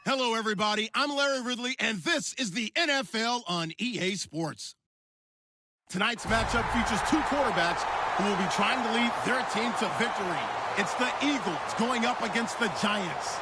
Hello, everybody. I'm Larry Ridley, and this is the NFL on EA Sports. Tonight's matchup features two quarterbacks who will be trying to lead their team to victory. It's the Eagles going up against the Giants.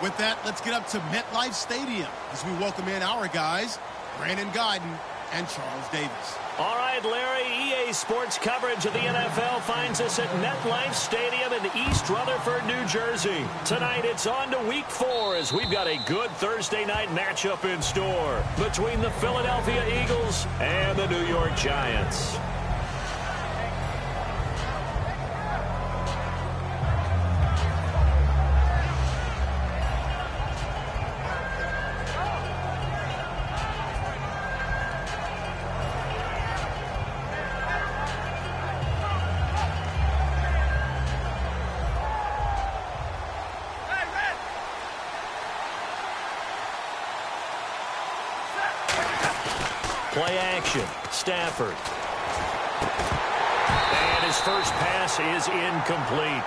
With that, let's get up to MetLife Stadium as we welcome in our guys, Brandon Guyton and Charles Davis. All right, Larry, EA Sports coverage of the NFL finds us at MetLife Stadium in East Rutherford, New Jersey. Tonight, it's on to Week 4 as we've got a good Thursday night matchup in store between the Philadelphia Eagles and the New York Giants. Play action. Stafford. And his first pass is incomplete.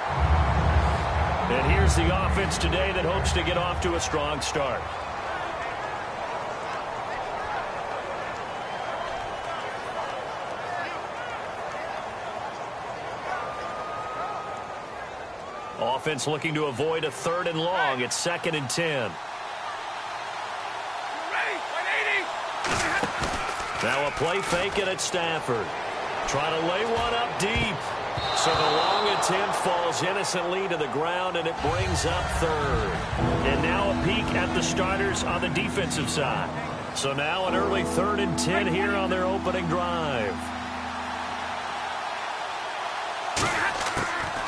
And here's the offense today that hopes to get off to a strong start. Offense looking to avoid a 3rd and long. It's 2nd and 10. Now a play fake it at Stafford. Trying to lay one up deep. So the long attempt falls innocently to the ground, and it brings up 3rd. And now a peek at the starters on the defensive side. So now an early 3rd and 10 here on their opening drive.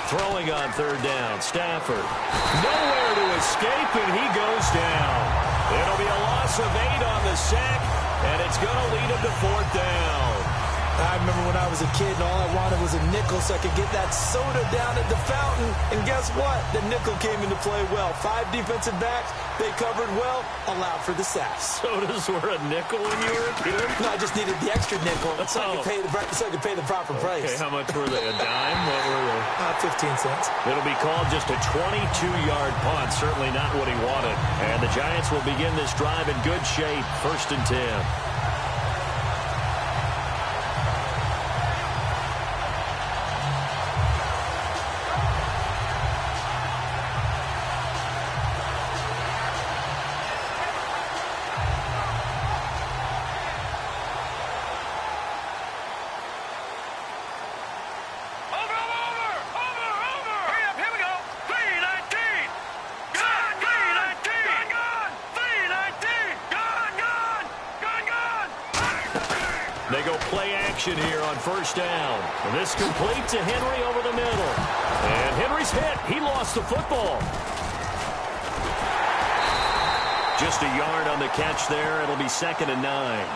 Throwing on 3rd down, Stafford. Nowhere to escape, and he goes down. It'll be a loss of 8 on the sack. And it's going to lead him to 4th down. I remember when I was a kid and all I wanted was a nickel so I could get that soda down at the fountain. And guess what? The nickel came into play well. 5 defensive backs. They covered well, allowed for the sacks. Sodas were a nickel when you were a kid? No, I just needed the extra nickel so I could pay the proper price. Okay, how much were they? A dime? What were they? 15 cents. It'll be called just a 22-yard punt. Certainly not what he wanted. And the Giants will begin this drive in good shape. 1st and 10. They go play action here on 1st down. And this complete to Henry over the middle. And Henry's hit. He lost the football. Just a yard on the catch there. It'll be 2nd and 9.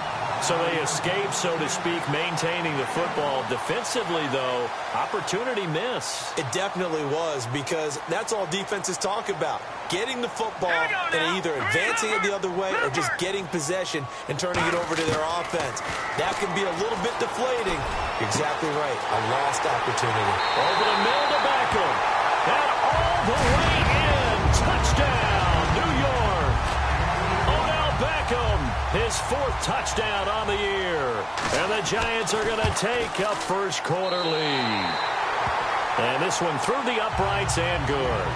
So they escape, so to speak, maintaining the football. Defensively, though, opportunity miss. It definitely was, because that's all defenses talk about. Getting the football and either advancing it the other way or just getting possession and turning it over to their offense. That can be a little bit deflating. Exactly right. A lost opportunity. Over the middle to Beckham. And all the way in. Touchdown, New York. Odell Beckham, his 4th touchdown on the year. And the Giants are going to take a first quarter lead. And this one through the uprights and good.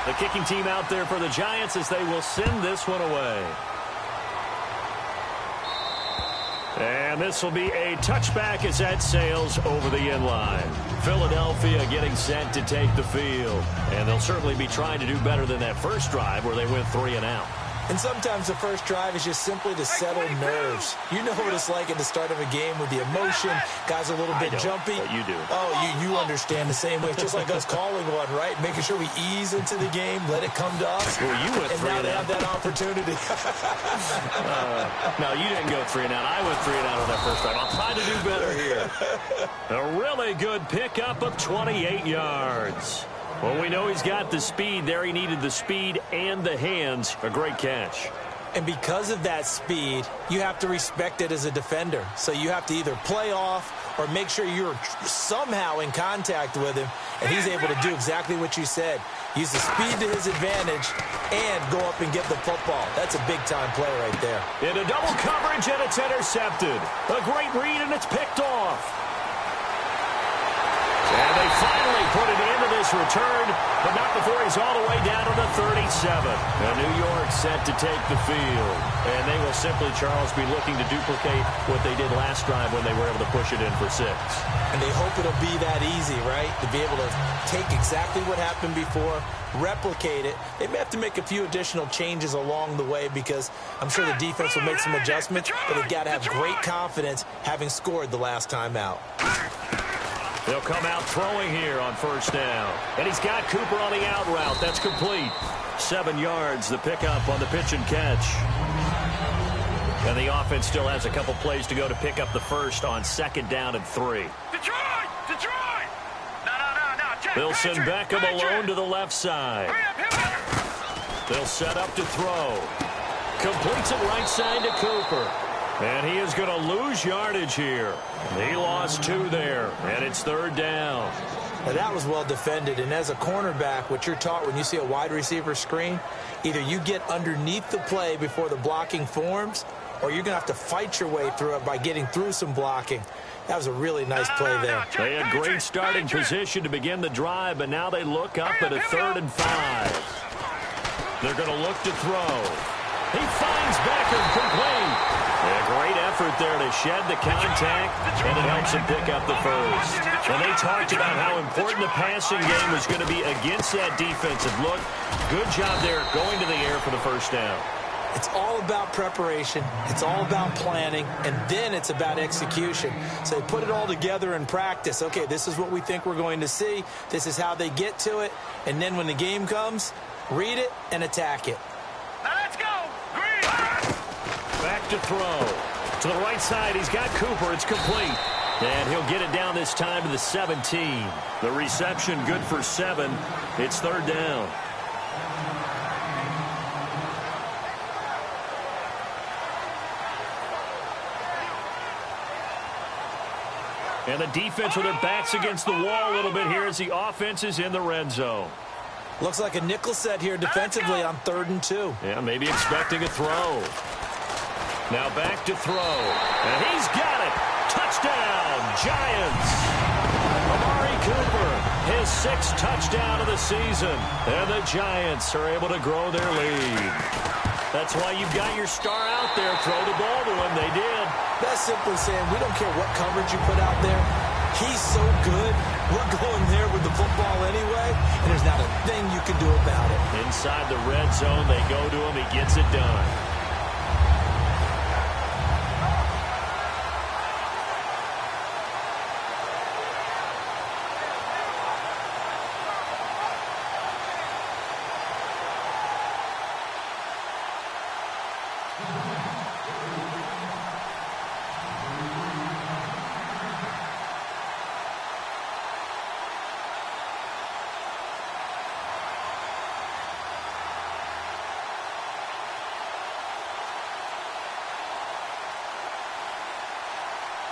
The kicking team out there for the Giants as they will send this one away. And this will be a touchback as that sails over the end line. Philadelphia getting set to take the field. And they'll certainly be trying to do better than that first drive where they went 3 and out. And sometimes the first drive is just simply to settle nerves. You know what it's like at the start of a game with the emotion. Guys a little bit jumpy. But you do. Oh, you understand the same way. It's just like us calling one, right? Making sure we ease into the game, let it come to us. Well, you went 3 and out. And now they have that opportunity. No, you didn't go 3 and out. I went 3 and out on that first drive. I'll try to do better here. A really good pickup of 28 yards. Well, we know he's got the speed there. He needed the speed and the hands. A great catch. And because of that speed, you have to respect it as a defender. So you have to either play off or make sure you're somehow in contact with him, and he's able to do exactly what you said. Use the speed to his advantage and go up and get the football. That's a big-time play right there. In a double coverage, and it's intercepted. A great read, and it's picked off. And they finally put it into this return, but not before he's all the way down to the 37. And New York set to take the field. And they will simply, Charles, be looking to duplicate what they did last drive when they were able to push it in for 6. And they hope it'll be that easy, right? To be able to take exactly what happened before, replicate it. They may have to make a few additional changes along the way because I'm sure the defense will make some adjustments, but they've got to have great confidence having scored the last time out. They'll come out throwing here on first down. And he's got Cooper on the out route. That's complete. 7 yards, the pickup on the pitch and catch. And the offense still has a couple plays to go to pick up the first on 2nd down and 3. Detroit! Detroit! No. They'll send Beckham alone to the left side. They'll set up to throw. Completes it right side to Cooper. And he is going to lose yardage here. He lost 2 there, and it's 3rd down. Now that was well defended, and as a cornerback, what you're taught when you see a wide receiver screen, either you get underneath the play before the blocking forms, or you're going to have to fight your way through it by getting through some blocking. That was a really nice play there. They had great starting position to begin the drive, but now they look up at a 3rd and 5. They're going to look to throw. He finds Beckham complete. A great effort there to shed the contact, and it helps him pick up the first. And they talked about how important the passing game was going to be against that defensive look. Good job there going to the air for the first down. It's all about preparation. It's all about planning, and then it's about execution. So they put it all together in practice. Okay, this is what we think we're going to see. This is how they get to it. And then when the game comes, read it and attack it. Now let's go! Back to throw. To the right side, he's got Cooper. It's complete. And he'll get it down this time to the 17. The reception good for 7. It's 3rd down. And the defense with their backs against the wall a little bit here as the offense is in the red zone. Looks like a nickel set here defensively on 3rd and 2. Yeah, maybe expecting a throw. Now back to throw. And he's got it. Touchdown, Giants. Amari Cooper, his 6th touchdown of the season. And the Giants are able to grow their lead. That's why you've got your star out there. Throw the ball to him. They did. That's simply saying we don't care what coverage you put out there. He's so good. We're going there with the football anyway, and there's not a thing you can do about it. Inside the red zone, they go to him. He gets it done.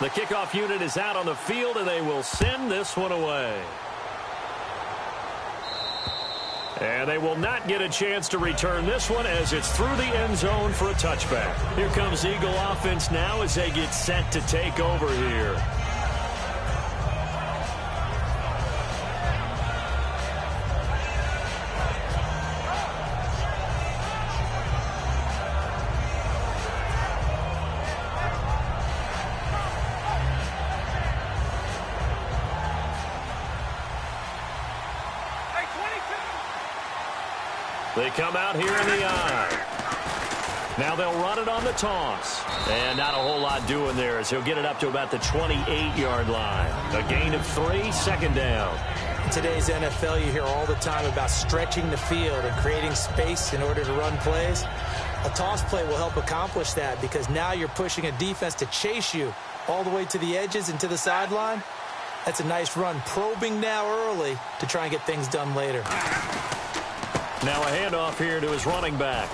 The kickoff unit is out on the field, and they will send this one away. And they will not get a chance to return this one as it's through the end zone for a touchback. Here comes Eagle offense now as they get set to take over here. They come out here in the eye. Now they'll run it on the toss. And not a whole lot doing there as he'll get it up to about the 28-yard line. A gain of 3, 2nd down. In today's NFL, you hear all the time about stretching the field and creating space in order to run plays. A toss play will help accomplish that because now you're pushing a defense to chase you all the way to the edges and to the sideline. That's a nice run, probing now early to try and get things done later. Now a handoff here to his running back.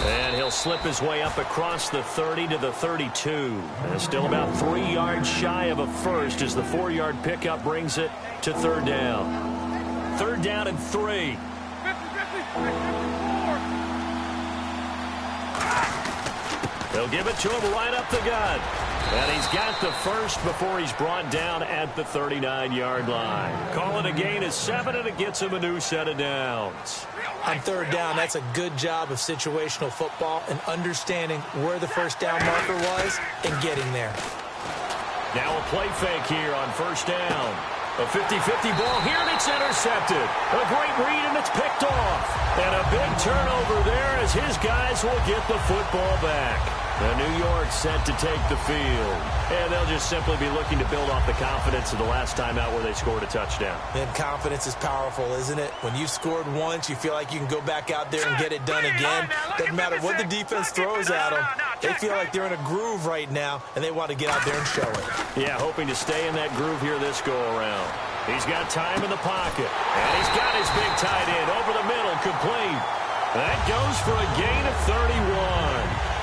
And he'll slip his way up across the 30 to the 32. And still about 3 yards shy of a first as the 4-yard pickup brings it to third down. Third down and 3. They'll give it to him right up the gut. And he's got the first before he's brought down at the 39-yard line. Call it a gain of 7, and it gets him a new set of downs. On third down, that's a good job of situational football and understanding where the first down marker was and getting there. Now a play fake here on first down. A 50-50 ball here, and it's intercepted. A great read, and it's picked off. And a big turnover there as his guys will get the football back. The New York set to take the field. And they'll just simply be looking to build off the confidence of the last time out where they scored a touchdown. And confidence is powerful, isn't it? When you've scored once, you feel like you can go back out there and get it done again. Doesn't matter what the defense throws at them. They feel like they're in a groove right now, and they want to get out there and show it. Yeah, hoping to stay in that groove here this go-around. He's got time in the pocket, and he's got his big tight end over the middle, complete. That goes for a gain of 31.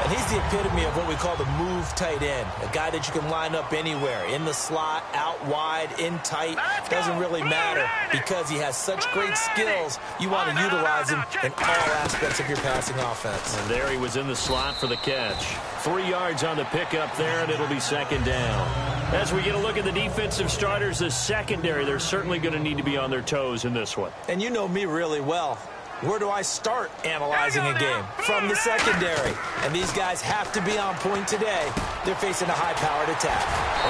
And he's the epitome of what we call the move tight end, a guy that you can line up anywhere, in the slot, out wide, in tight. Doesn't really matter because he has such great skills. You want to utilize him in all aspects of your passing offense. And there he was in the slot for the catch. 3 yards on the pickup there, and it'll be second down. As we get a look at the defensive starters, the secondary, they're certainly going to need to be on their toes in this one. And you know me really well. Where do I start analyzing a game? From the secondary. And these guys have to be on point today. They're facing a high-powered attack.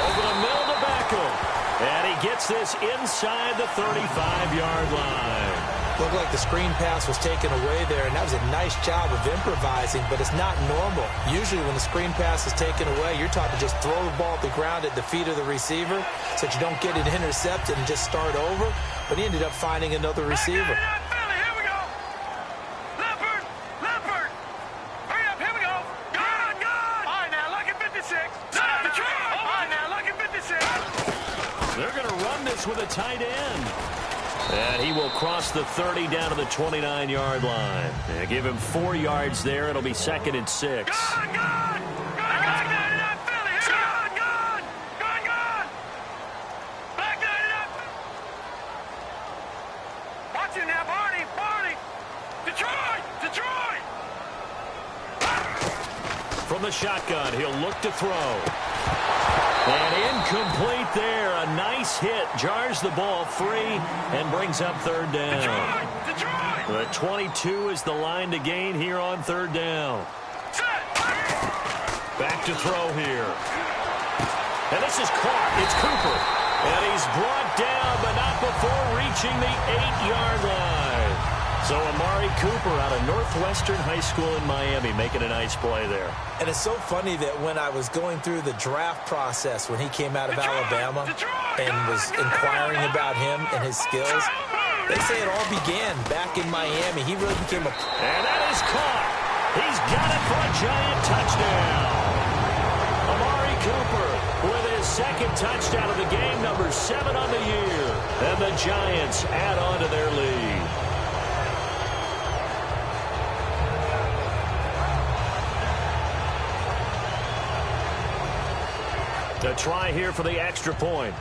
Over the middle to Beckham. And he gets this inside the 35-yard line. Looked like the screen pass was taken away there, and that was a nice job of improvising, but it's not normal. Usually when the screen pass is taken away, you're taught to just throw the ball at the ground at the feet of the receiver so that you don't get it intercepted and just start over. But he ended up finding another receiver. They're going to run this with a tight end. And he will cross the 30 down to the 29-yard line. And give him 4 yards there. It'll be second and 6. Watch it now, Barney. Detroit. From the shotgun, he'll look to throw. And incomplete there. A nice hit. Jars the ball free and brings up third down. Detroit. The 22 is the line to gain here on third down. Back to throw here. And this is caught. It's Cooper. And he's brought down, but not before reaching the 8-yard line. So Amari Cooper out of Northwestern High School in Miami making a nice play there. And it's so funny that when I was going through the draft process when he came out of Alabama and was inquiring about him and his skills, they say it all began back in Miami. He really became a... And that is caught. He's got it for a giant touchdown. Amari Cooper with his second touchdown of the game, number 7 on the year. And the Giants add on to their lead. A try here for the extra point.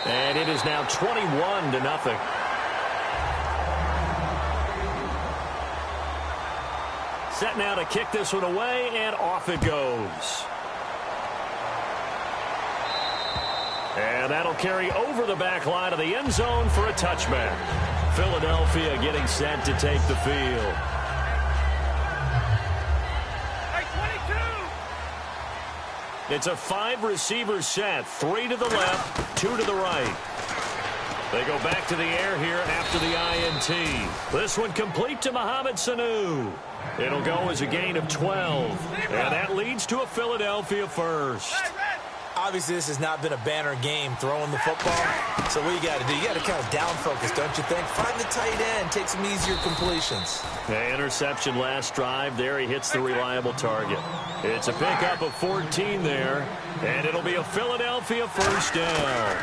And it is now 21-0. Set now to kick this one away, and off it goes. And that'll carry over the back line of the end zone for a touchback. Philadelphia getting set to take the field. It's a 5-receiver set. 3 to the left, 2 to the right. They go back to the air here after the INT. This one complete to Mohamed Sanu. It'll go as a gain of 12. And that leads to a Philadelphia first. Obviously, this has not been a banner game throwing the football. So what you got to do, you got to kind of down focus, don't you think? Find the tight end, take some easier completions. The interception last drive. There he hits the reliable target. It's a pickup of 14 there, and it'll be a Philadelphia first down.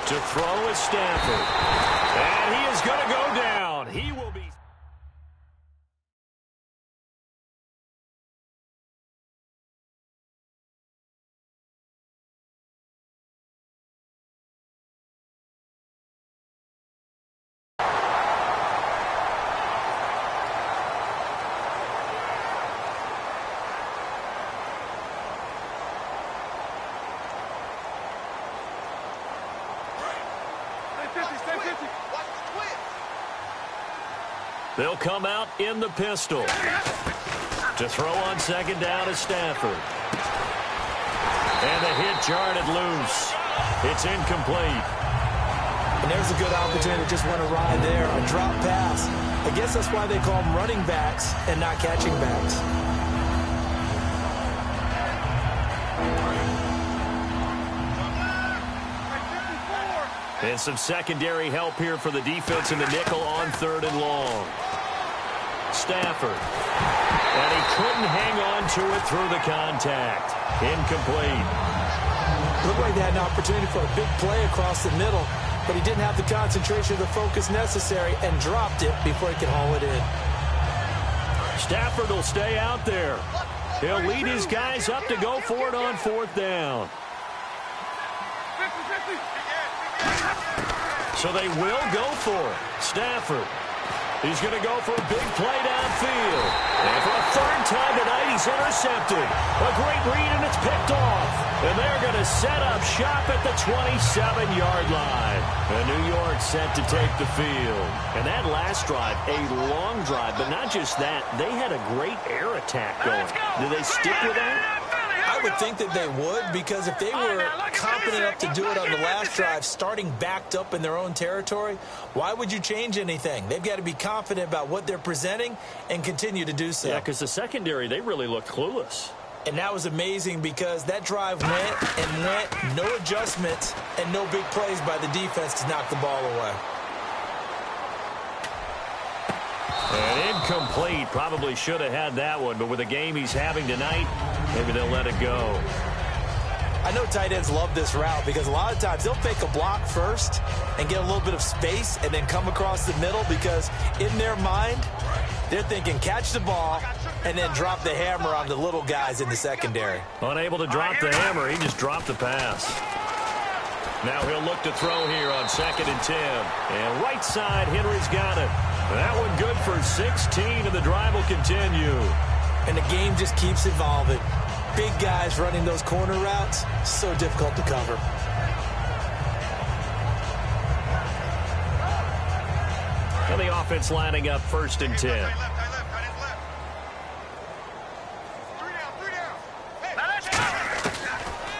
To throw is Stafford. And he is going to go down. He will be... They'll come out in the pistol. To throw on second down is Stafford. And the hit jarred it loose. It's incomplete. And there's a good opportunity. Just went awry there. A drop pass. I guess that's why they call them running backs and not catching backs. And some secondary help here for the defense in the nickel on 3rd and long. Stafford. And he couldn't hang on to it through the contact. Incomplete. Looked like they had an opportunity for a big play across the middle, but he didn't have the concentration or the focus necessary and dropped it before he could haul it in. Stafford will stay out there. He'll lead his guys up to go for it on 4th down. So they will go for it. Stafford. He's going to go for a big play downfield. And for a 3rd time tonight, he's intercepted. A great read, and it's picked off. And they're going to set up shop at the 27-yard line. And New York set to take the field. And that last drive, a long drive, but not just that. They had a great air attack going. Do they stick with that? I would think that they would, because if they were confident enough to do it on the last drive, starting backed up in their own territory, why would you change anything? They've got to be confident about what they're presenting and continue to do so. Yeah, because the secondary, they really looked clueless. And that was amazing because that drive went and went, no adjustments and no big plays by the defense to knock the ball away. And incomplete. Probably should have had that one, but with the game he's having tonight, maybe they'll let it go. I know tight ends love this route because a lot of times they'll fake a block first and get a little bit of space and then come across the middle because in their mind, they're thinking catch the ball and then drop the hammer on the little guys in the secondary. Unable to drop the hammer, he just dropped the pass. Now he'll look to throw here on 2nd and 10. And right side, Henry's got it. That one good for 16, and the drive will continue. And the game just keeps evolving. Big guys running those corner routes, so difficult to cover. And the offense lining up 1st and 10.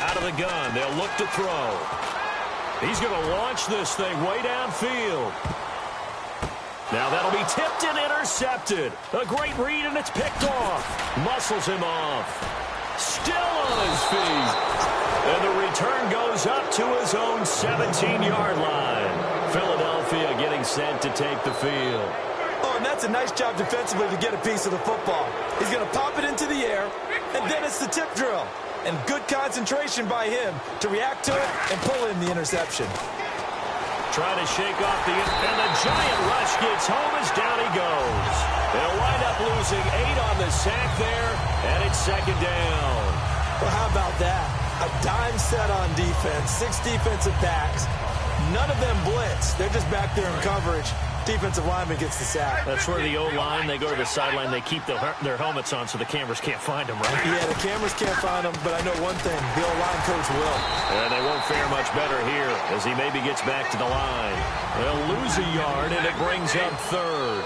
Out of the gun, they'll look to throw. He's going to launch this thing way downfield. Now that'll be tipped and intercepted. A great read, and it's picked off. Muscles him off. Still on his feet. And the return goes up to his own 17-yard line. Philadelphia getting set to take the field. Oh, and that's a nice job defensively to get a piece of the football. He's going to pop it into the air, and then it's the tip drill. And good concentration by him to react to it and pull in the interception. Trying to shake off and the giant rush gets home as down he goes. They'll wind up losing 8 on the sack there, and it's 2nd down. Well, how about that? A dime set on defense, 6 defensive backs. None of them blitz. They're just back there in coverage. Defensive lineman gets the sack. That's where the O-line, they go to the sideline, they keep their helmets on so the cameras can't find them, right? Yeah, the cameras can't find them, but I know one thing, the O-line coach will. And they won't fare much better here as he maybe gets back to the line. They'll lose a yard, and it brings up 3rd.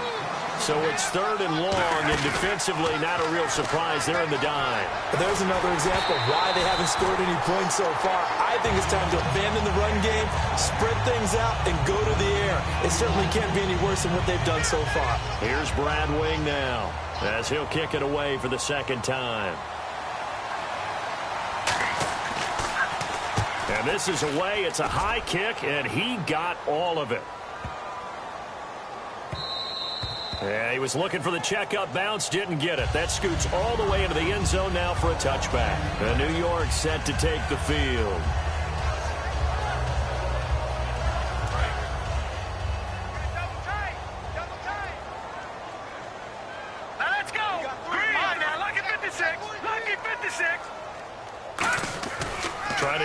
So it's 3rd and long, and defensively not a real surprise. They're in the dime. But there's another example of why they haven't scored any points so far. I think it's time to abandon the run game, spread things out, and go to the air. It certainly can't be any worse than what they've done so far. Here's Brad Wing now as he'll kick it away for the 2nd time. And this is away. It's a high kick, and he got all of it. Yeah, he was looking for the checkup bounce, didn't get it. That scoots all the way into the end zone now for a touchback. And New York set to take the field.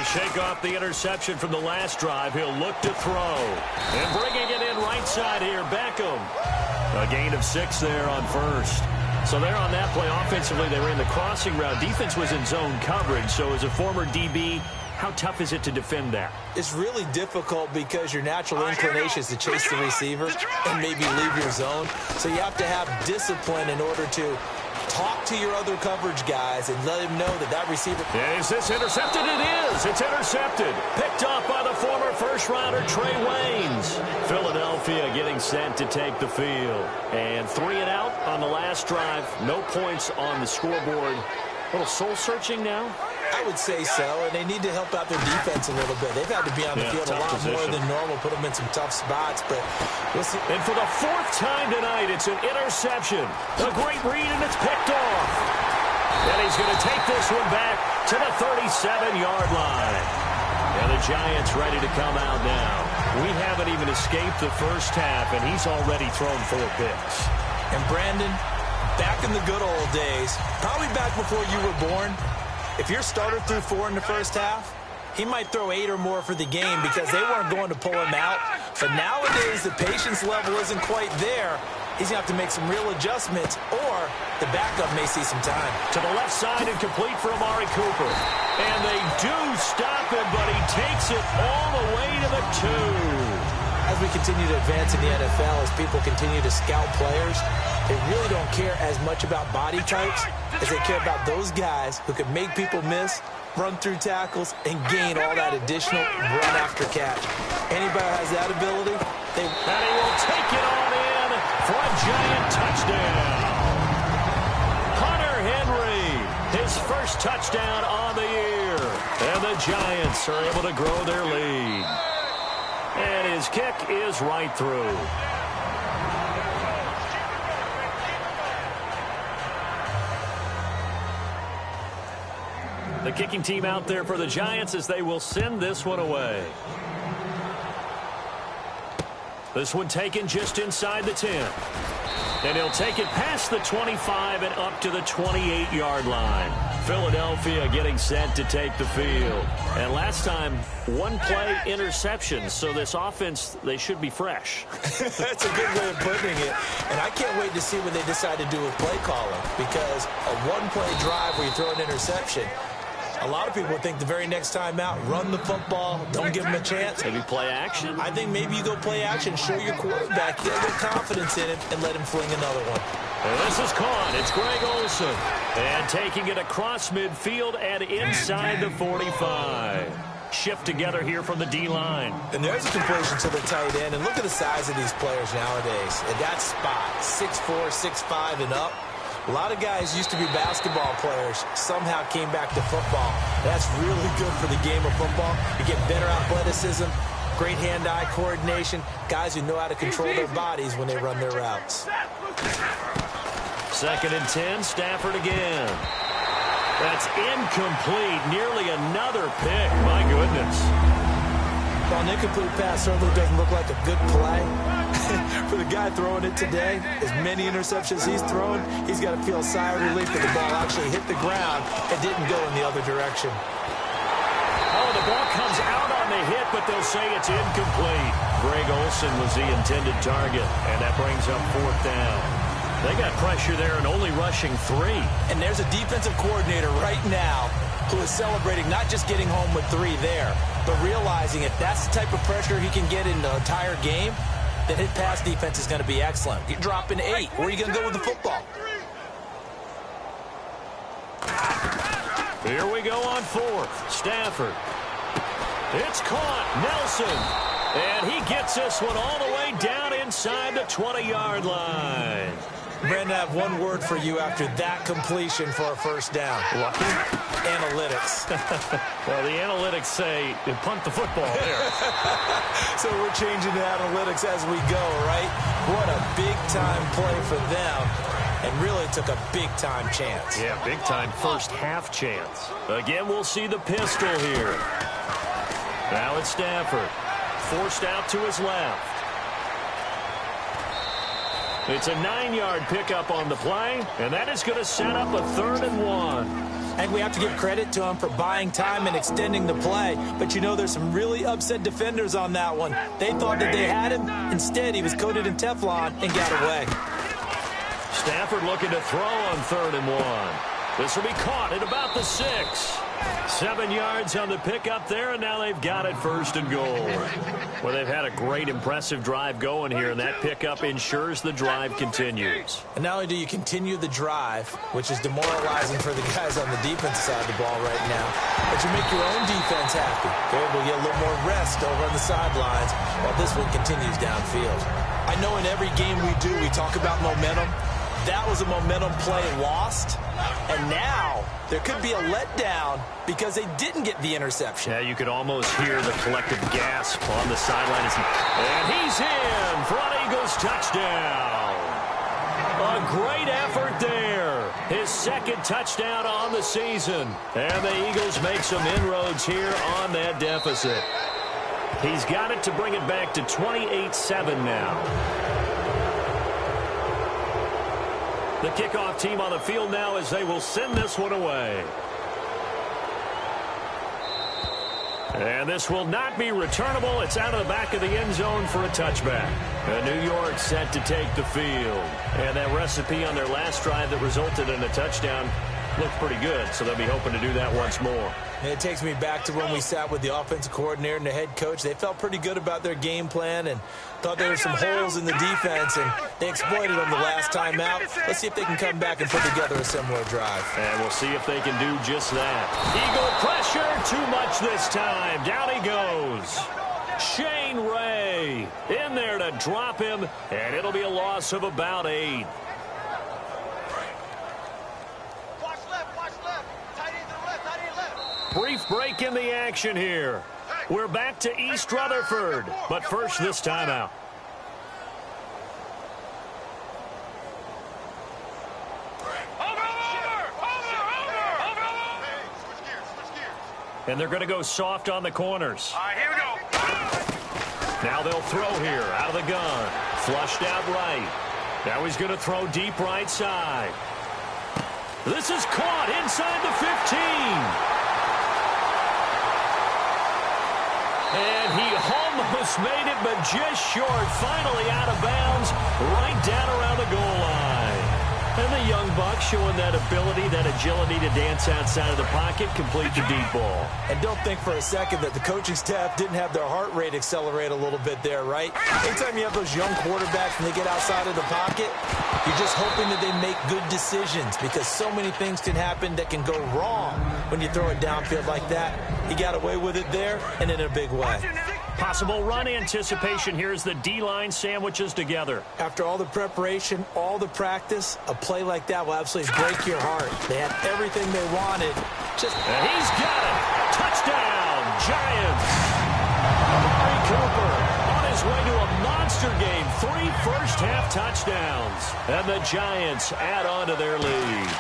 To shake off the interception from the last drive, he'll look to throw. And bringing it in right side here, Beckham. A gain of 6 there on first. So there on that play, offensively, they ran the crossing route. Defense was in zone coverage, so as a former DB, how tough is it to defend that? It's really difficult because your natural inclination is to chase the receiver and maybe leave your zone. So you have to have discipline in order to talk to your other coverage guys and let them know that that receiver... Is this intercepted? It is. It's intercepted. Picked off by the former first-rounder Trey Waynes. Philadelphia getting sent to take the field. And 3 and out on the last drive. No points on the scoreboard. A little soul-searching now? I would say so, and they need to help out their defense a little bit. They've had to be on the field a lot more than normal, put them in some tough spots, but we'll see. And for the 4th time tonight, it's an interception. A great read, and it's picked off. And he's going to take this one back to the 37-yard line. And the Giants ready to come out now. We haven't even escaped the first half, and he's already thrown 4 picks. And Brandon, back in the good old days, probably back before you were born, if your starter threw 4 in the first half, he might throw 8 or more for the game because they weren't going to pull him out. But nowadays, the patience level isn't quite there. He's going to have to make some real adjustments, or the backup may see some time. To the left side and complete for Amari Cooper. And they do stop him, but he takes it all the way to the 2. As we continue to advance in the NFL, as people continue to scout players, they really don't care as much about body types as they care about those guys who can make people miss, run through tackles, and gain all that additional run after catch. Anybody who has that ability, and he will take it on in for a Giant touchdown. Hunter Henry, his first touchdown on the year. And the Giants are able to grow their lead. And his kick is right through. The kicking team out there for the Giants as they will send this one away. This one taken just inside the 10. And he'll take it past the 25 and up to the 28-yard line. Philadelphia getting set to take the field. And last time, 1-play interception. So this offense, they should be fresh. That's a good way of putting it. And I can't wait to see what they decide to do with play calling. Because a 1-play drive where you throw an interception, a lot of people think the very next time out, run the football, don't give them a chance. Maybe play action? I think maybe you go play action, show your quarterback, get a little confidence in him, and let him fling another one. And this is caught. It's Greg Olsen. And taking it across midfield and inside the 45. Shift together here from the D-line. And there's a completion to the tight end. And look at the size of these players nowadays. At that spot, 6'4", 6'5", and up. A lot of guys used to be basketball players, somehow came back to football. That's really good for the game of football. You get better athleticism, great hand-eye coordination, guys who know how to control their bodies when they run their routes. 2nd and 10, Stafford again. That's incomplete, nearly another pick. My goodness. Well, an incomplete pass certainly doesn't look like a good play. For the guy throwing it today, as many interceptions he's thrown, he's got to feel a sigh of relief that the ball actually hit the ground and didn't go in the other direction. Oh, the ball comes out on the hit, but they'll say it's incomplete. Greg Olsen was the intended target, and that brings up 4th down. They got pressure there and only rushing 3. And there's a defensive coordinator right now who is celebrating not just getting home with 3 there, but realizing if that's the type of pressure he can get in the entire game, then his pass defense is going to be excellent. You're dropping 8. Where are you going to go with the football? Here we go on 4th. Stafford. It's caught. Nelson. And he gets this one all the way down inside the 20-yard line. Brandon, I have one word for you after that completion for a first down. Lucky? Analytics. Well, the analytics say you punt the football there. So we're changing the analytics as we go, right? What a big-time play for them. And really took a big-time chance. Yeah, big-time first-half chance. Again, we'll see the pistol here. Now it's Stafford. Forced out to his left. It's a 9-yard pickup on the play, and that is going to set up a 3rd and 1. I think we have to give credit to him for buying time and extending the play. But, you know, there's some really upset defenders on that one. They thought that they had him. Instead, he was coated in Teflon and got away. Stafford looking to throw on 3rd and 1. This will be caught at about the 6. 7 yards on the pickup there, and now they've got it 1st and goal. Well, they've had a great, impressive drive going here, and that pickup ensures the drive continues. And not only do you continue the drive, which is demoralizing for the guys on the defensive side of the ball right now, but you make your own defense happy. They're able to get a little more rest over on the sidelines while this one continues downfield. I know in every game we do, we talk about momentum. That was a momentum play lost, and now there could be a letdown because they didn't get the interception. Yeah, you could almost hear the collective gasp on the sideline. And he's in for an Eagles touchdown. A great effort there. His 2nd touchdown on the season. And the Eagles make some inroads here on that deficit. He's got it to bring it back to 28-7 now. The kickoff team on the field now as they will send this one away. And this will not be returnable. It's out of the back of the end zone for a touchback. And New York set to take the field. And that recipe on their last drive that resulted in a touchdown looked pretty good, so they'll be hoping to do that once more. And it takes me back to when we sat with the offensive coordinator and the head coach. They felt pretty good about their game plan and thought there were some holes in the defense, and they exploited them the last time out. Let's see if they can come back and put together a similar drive. And we'll see if they can do just that. Eagle pressure, too much this time. Down he goes. Shane Ray in there to drop him, and it'll be a loss of about 8. Brief break in the action here. We're back to East Rutherford, but first this timeout. And they're going to go soft on the corners. All right, here we go. Now they'll throw here out of the gun. Flushed out right. Now he's going to throw deep right side. This is caught inside the 15. And he almost made it, but just short. Finally out of bounds, right down around the goal line. And the young buck showing that ability, that agility to dance outside of the pocket, complete the deep ball. And don't think for a second that the coaching staff didn't have their heart rate accelerate a little bit there, right? Anytime you have those young quarterbacks and they get outside of the pocket, you're just hoping that they make good decisions because so many things can happen that can go wrong when you throw it downfield like that. He got away with it there and in a big way. Possible run anticipation here as the D-line sandwiches together. After all the preparation, all the practice, a play like that will absolutely break your heart. They had everything they wanted. And he's got it. Touchdown, Giants. Amari Cooper on his way to a monster game. 3 first-half touchdowns. And the Giants add on to their lead.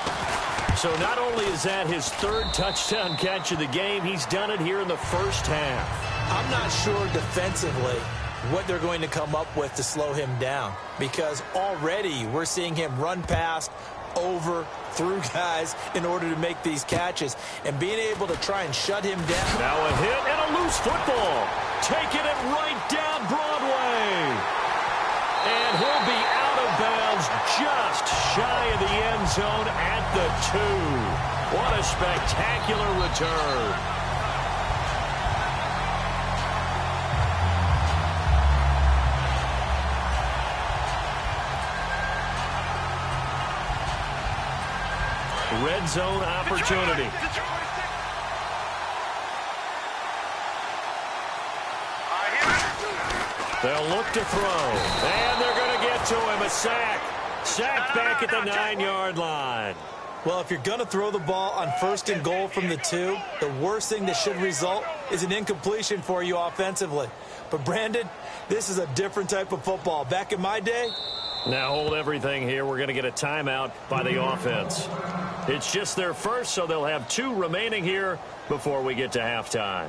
So not only is that his 3rd touchdown catch of the game, he's done it here in the first half. I'm not sure defensively what they're going to come up with to slow him down because already we're seeing him run past, over, through guys in order to make these catches. And being able to try and shut him down. Now a hit and a loose football. Taking it right down Broadway. And he'll be out of bounds just shy of the end zone at the 2. What a spectacular return. Red zone opportunity. They'll look to throw. And they're going to get to him. A sack. Sacked back at the 9-yard line. Well, if you're going to throw the ball on 1st and goal from the 2, the worst thing that should result is an incompletion for you offensively. But, Brandon, this is a different type of football. Back in my day. Now hold everything here. We're going to get a timeout by the offense. It's just their first, so they'll have 2 remaining here before we get to halftime.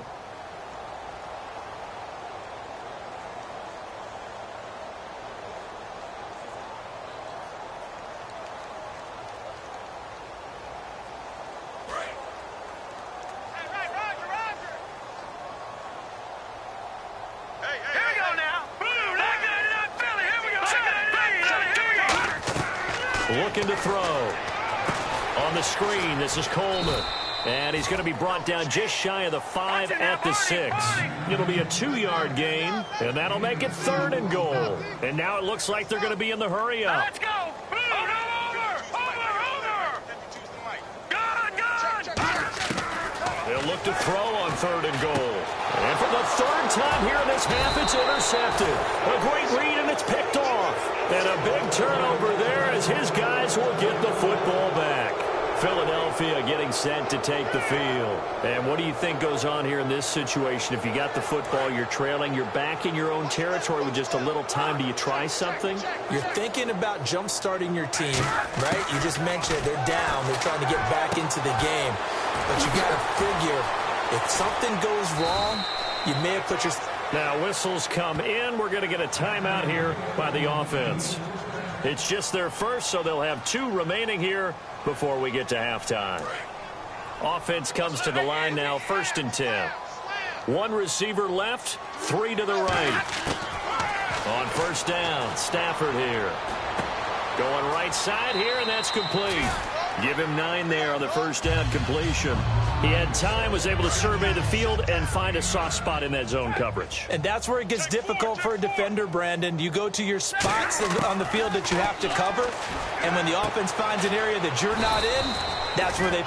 looking to throw. On the screen, this is Coleman. And he's going to be brought down just shy of the 5 at the 6. It'll be a 2-yard gain, and that'll make it 3rd and goal. And now it looks like they're going to be in the hurry-up. Let's go. They'll look to throw on 3rd and goal. And for the 3rd time here in this half, it's intercepted. A great read, and it's picked off. And a big turnover there as his guys will get the football back. Philadelphia getting set to take the field. And what do you think goes on here in this situation? If you got the football, you're trailing, you're back in your own territory with just a little time. Do you try something? You're thinking about jump-starting your team, right? You just mentioned it. They're down. They're trying to get back into the game. But you got to figure, if something goes wrong, you may have put your... Now, whistles come in. We're going to get a timeout here by the offense. It's just their first, so they'll have 2 remaining here before we get to halftime. Offense comes to the line now, 1st and 10. 1 receiver left, 3 to the right. On 1st down, Stafford here. Going right side here, and that's complete. Give him 9 there on the 1st down completion. He had time, was able to survey the field and find a soft spot in that zone coverage. And that's where it gets difficult for a defender, Brandon. You go to your spots on the field that you have to cover, and when the offense finds an area that you're not in, that's where they...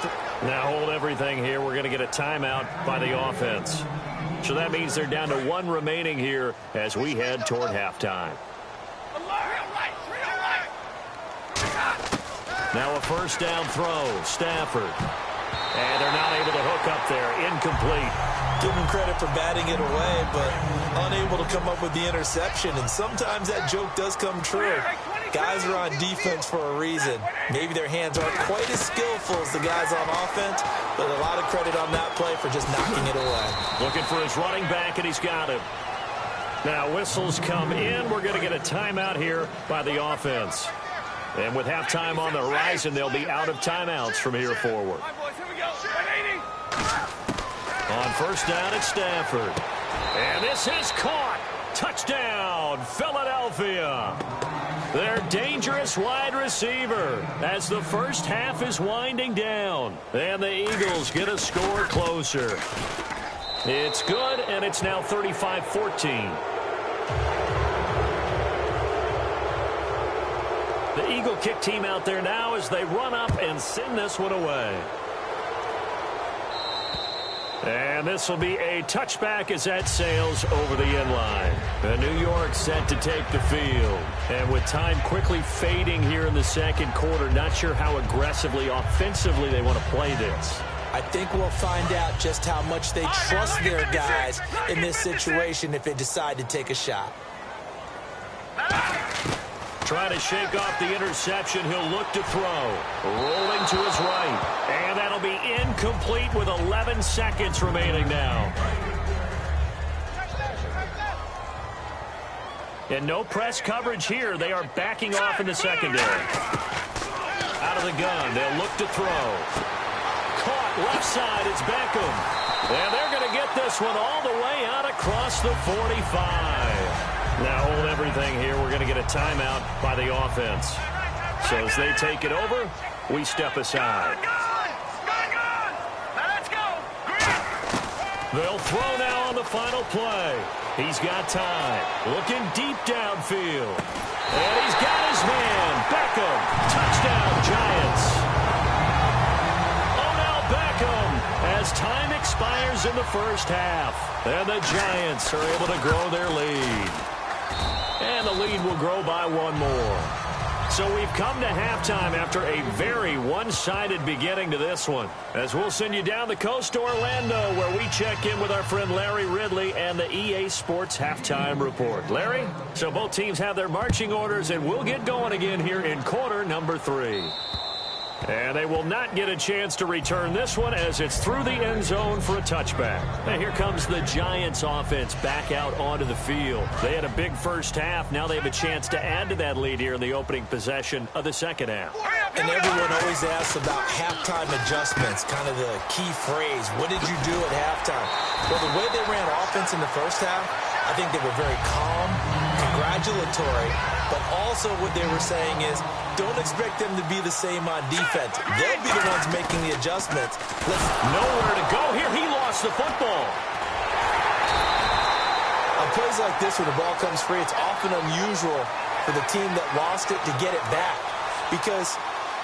Now hold everything here. We're going to get a timeout by the offense. So that means they're down to 1 remaining here as we head toward halftime. Now a 1st down throw, Stafford. And they're not able to hook up there. Incomplete. Give him credit for batting it away, but unable to come up with the interception. And sometimes that joke does come true. Guys are on defense for a reason. Maybe their hands aren't quite as skillful as the guys on offense, but a lot of credit on that play for just knocking it away. Looking for his running back, and he's got him. Now whistles come in. We're going to get a timeout here by the offense. And with halftime on the horizon, they'll be out of timeouts from here forward. On 1st down, it's Stafford. And this is caught. Touchdown, Philadelphia. Their dangerous wide receiver as the first half is winding down. And the Eagles get a score closer. It's good, and it's now 35-14. The Eagle kick team out there now as they run up and send this one away. And this will be a touchback as that sails over the end line. And New York set to take the field. And with time quickly fading here in the 2nd quarter, not sure how aggressively, offensively they want to play this. I think we'll find out just how much they trust their guys in this situation if they decide to take a shot. Trying to shake off the interception. He'll look to throw. Rolling to his right. And that'll be incomplete with 11 seconds remaining now. And no press coverage here. They are backing off in the secondary. Out of the gun. They'll look to throw. Caught left side. It's Beckham. And they're going to get this one all the way out across the 45. Now hold everything here. We're going to get a timeout by the offense. So as they take it over, we step aside. They'll throw now on the final play. He's got time. Looking deep downfield. And he's got his man. Beckham. Touchdown, Giants. Odell Beckham as time expires in the first half. And the Giants are able to grow their lead. And the lead will grow by 1 more. So we've come to halftime after a very one-sided beginning to this one. As we'll send you down the coast to Orlando, where we check in with our friend Larry Ridley and the EA Sports Halftime Report. Larry, so both teams have their marching orders, and we'll get going again here in quarter number 3. And they will not get a chance to return this one as it's through the end zone for a touchback. And here comes the Giants offense back out onto the field. They had a big first half. Now they have a chance to add to that lead here in the opening possession of the second half. And everyone always asks about halftime adjustments, kind of the key phrase. What did you do at halftime? Well, the way they ran offense in the first half, I think they were very calm, congratulatory, But also what they were saying is, don't expect them to be the same on defense. They'll be the ones making the adjustments. Nowhere to go here. He lost the football. On plays like this, when the ball comes free, it's often unusual for the team that lost it to get it back. Because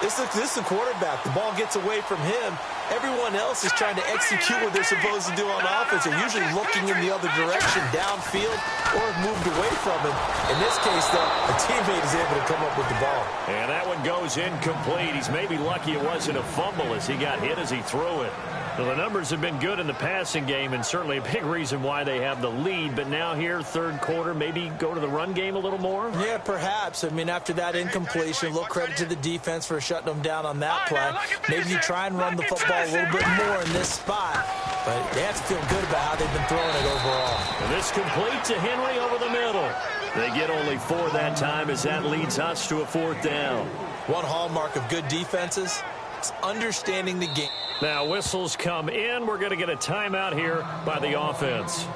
this is the quarterback. The ball gets away from him. Everyone else is trying to execute what they're supposed to do on offense. They're usually looking in the other direction, downfield, or have moved away from him. In this case, though, a teammate is able to come up with the ball. And that one goes incomplete. He's maybe lucky it wasn't a fumble as he got hit as he threw it. Well, the numbers have been good in the passing game, and certainly a big reason why they have the lead. But now here, third quarter, maybe go to the run game a little more? Yeah, perhaps. I mean, after that incompletion, a little credit to the defense for shutting them down on that play. Maybe you try and run the football a little bit more in this spot. But they have to feel good about how they've been throwing it overall. And this complete to Henry over the middle. They get only 4 that time as that leads us to a 4th down. One hallmark of good defenses is understanding the game. Now whistles come in. We're going to get a timeout here by the offense.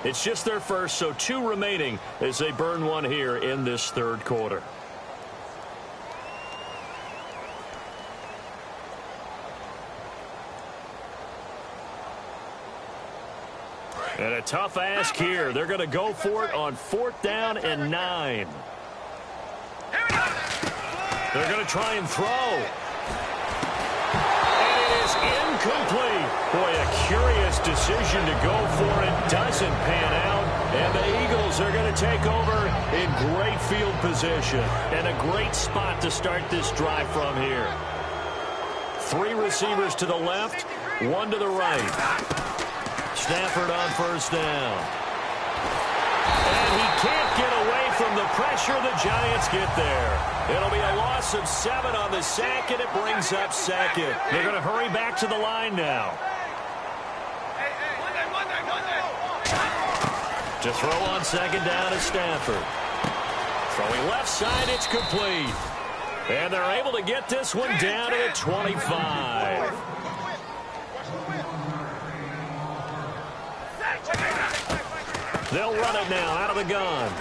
It's just their first, so 2 remaining as they burn one here in this third quarter. And a tough ask here. They're going to go for it on 4th down and 9. They're going to try and throw. Incomplete. Boy, a curious decision to go for it. Doesn't pan out. And the Eagles are going to take over in great field position. And a great spot to start this drive from here. 3 receivers to the left, 1 to the right. Stafford on 1st down. And he can't get away from the pressure. The Giants get there. It'll be a loss of 7 on the sack, and it brings up 2nd. They're going to hurry back to the line now. To throw on 2nd down is Stafford. Throwing left side, it's complete. And they're able to get this one down to the 25. They'll run it now out of the gun.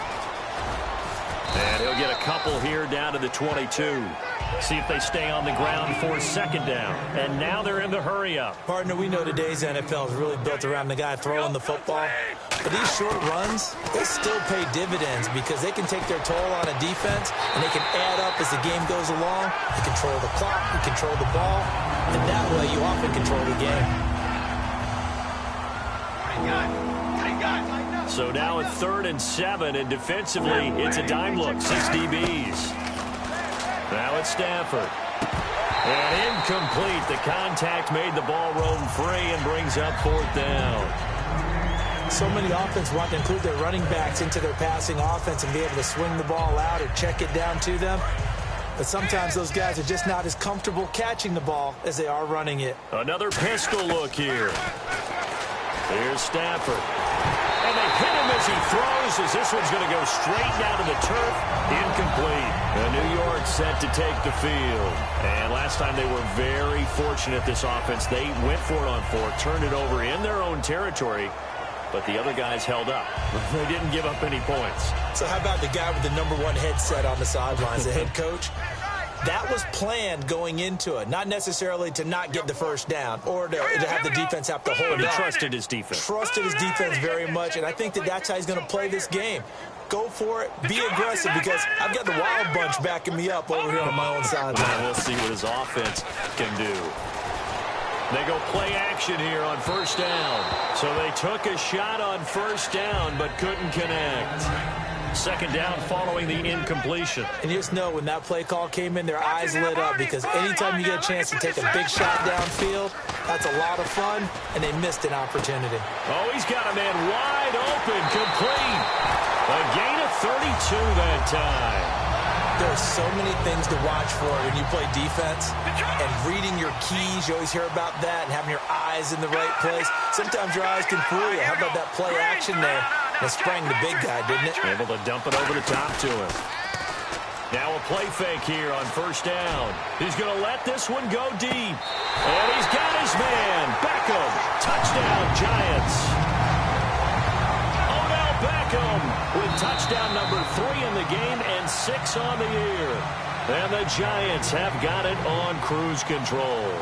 And he'll get a couple here down to the 22. See if they stay on the ground for 2nd down. And now they're in the hurry-up. Partner, we know today's NFL is really built around the guy throwing the football. But these short runs, they still pay dividends because they can take their toll on a defense, and they can add up as the game goes along. You control the clock, you control the ball, and that way you often control the game. So now it's 3rd and 7, and defensively, it's a dime look, 6 DBs. Now it's Stafford. And incomplete. The contact made the ball roam free and brings up 4th down. So many offenses want to include their running backs into their passing offense and be able to swing the ball out or check it down to them. But sometimes those guys are just not as comfortable catching the ball as they are running it. Another pistol look here. Here's Stafford. And they hit him as he throws, as this one's going to go straight down to the turf. Incomplete. And New York set to take the field. And last time they were very fortunate, this offense. They went for it on 4th, turned it over in their own territory, but the other guys held up. They didn't give up any points. So how about the guy with the #1 headset on the sidelines, the head coach? That was planned going into it, not necessarily to not get the 1st down or to have the defense have to hold up. But he trusted his defense. Trusted his defense very much, and I think that that's how he's going to play this game. Go for it. Be aggressive, because I've got the Wild Bunch backing me up over here on my own sideline. We'll see what his offense can do. They go play action here on 1st down. So they took a shot on 1st down but couldn't connect. 2nd down following the incompletion. And you just know when that play call came in, their eyes lit up, because anytime you get a chance to take a big shot downfield, that's a lot of fun, and they missed an opportunity. Oh, he's got a man wide open, complete. A gain of 32 that time. There are so many things to watch for when you play defense, and reading your keys, you always hear about that, and having your eyes in the right place. Sometimes your eyes can fool you. How about that play action there? That sprang the big guy, didn't it? Able to dump it over the top to him. Now a play fake here on 1st down. He's going to let this one go deep. And he's got his man. Beckham. Touchdown, Giants. Odell Beckham with Touchdown number 3 in the game and 6 on the year. And the Giants have got it on cruise control.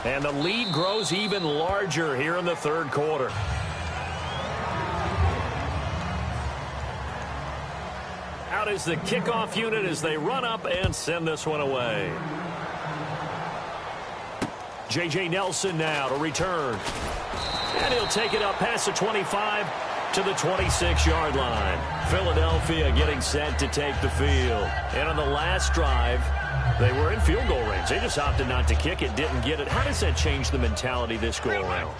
And the lead grows even larger here in the third quarter. Out is the kickoff unit as they run up and send this one away. J.J. Nelson now to return. And he'll take it up past the 25 to the 26-yard line. Philadelphia getting set to take the field. And on the last drive, they were in field goal range. They just opted not to kick it, didn't get it. How does that change the mentality this go around?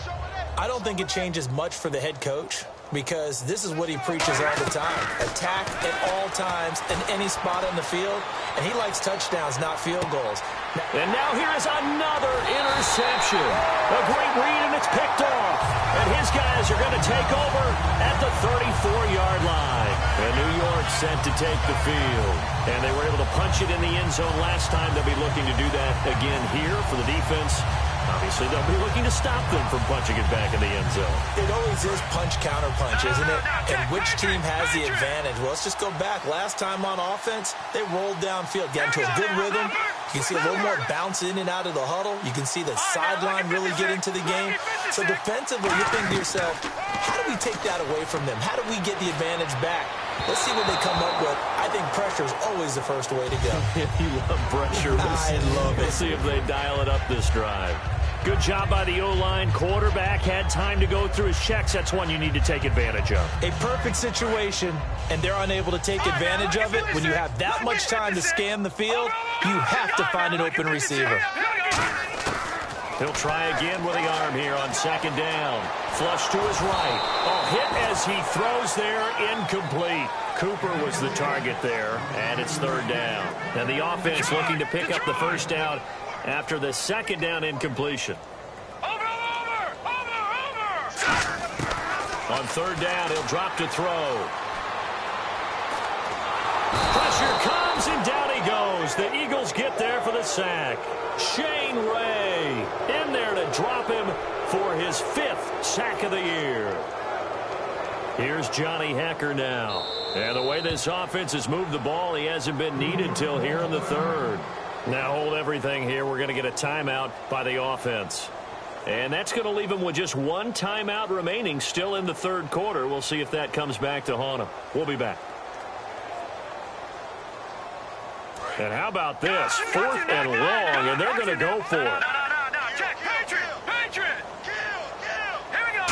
I don't think it changes much for the head coach, because this is what he preaches all the time. Attack at all times in any spot on the field. And he likes touchdowns, not field goals. And now here is another interception. A great read, and it's picked off. And his guys are going to take over at the 34-yard line. And New York set to take the field. And they were able to punch it in the end zone last time. They'll be looking to do that again here for the defense. Obviously, they'll be looking to stop them from punching it back in the end zone. It always is punch-counter-punch, isn't it? And which team has the advantage? Well, let's just go back. Last time on offense, they rolled downfield, got into a good rhythm. You can see a little more bounce in and out of the huddle. You can see the sideline really get into the game. So defensively, you think to yourself, how do we take that away from them? How do we get the advantage back? Let's see what they come up with. I think pressure is always the first way to go. You love pressure. I love it. We'll see if they dial it up this drive. Good job by the O-line. Quarterback had time to go through his checks. That's one you need to take advantage of. A perfect situation, and they're unable to take advantage of it. When you have that much time to scan the field, you have to find an open receiver. He'll try again with the arm here on second down. Flush to his right. Oh, hit as he throws there, incomplete. Cooper was the target there, and it's third down. And the offense looking to pick up the first down after the second down incompletion. Over! On third down, he'll drop to throw. Pressure comes, and down he goes. The Eagles get there for the sack. Shane Ray in there to drop him for his 5th sack of the year. Here's Johnny Hekker now. And the way this offense has moved the ball, he hasn't been needed till here in the third. Now hold everything here. We're going to get a timeout by the offense. And that's going to leave him with just one timeout remaining still in the third quarter. We'll see if that comes back to haunt him. We'll be back. And how about this? 4th and long, and they're going to go for it. No. Jack, Patriot. Here we go.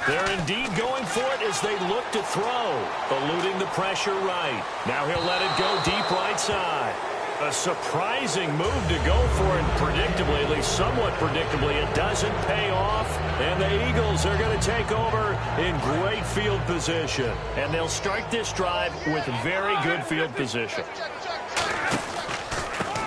They're indeed going for it as they look to throw. Eluding the pressure right. Now he'll let it go deep right side. A surprising move to go for it predictably, at least somewhat predictably. It doesn't pay off, and the Eagles are going to take over in great field position. And they'll start this drive with very good field position.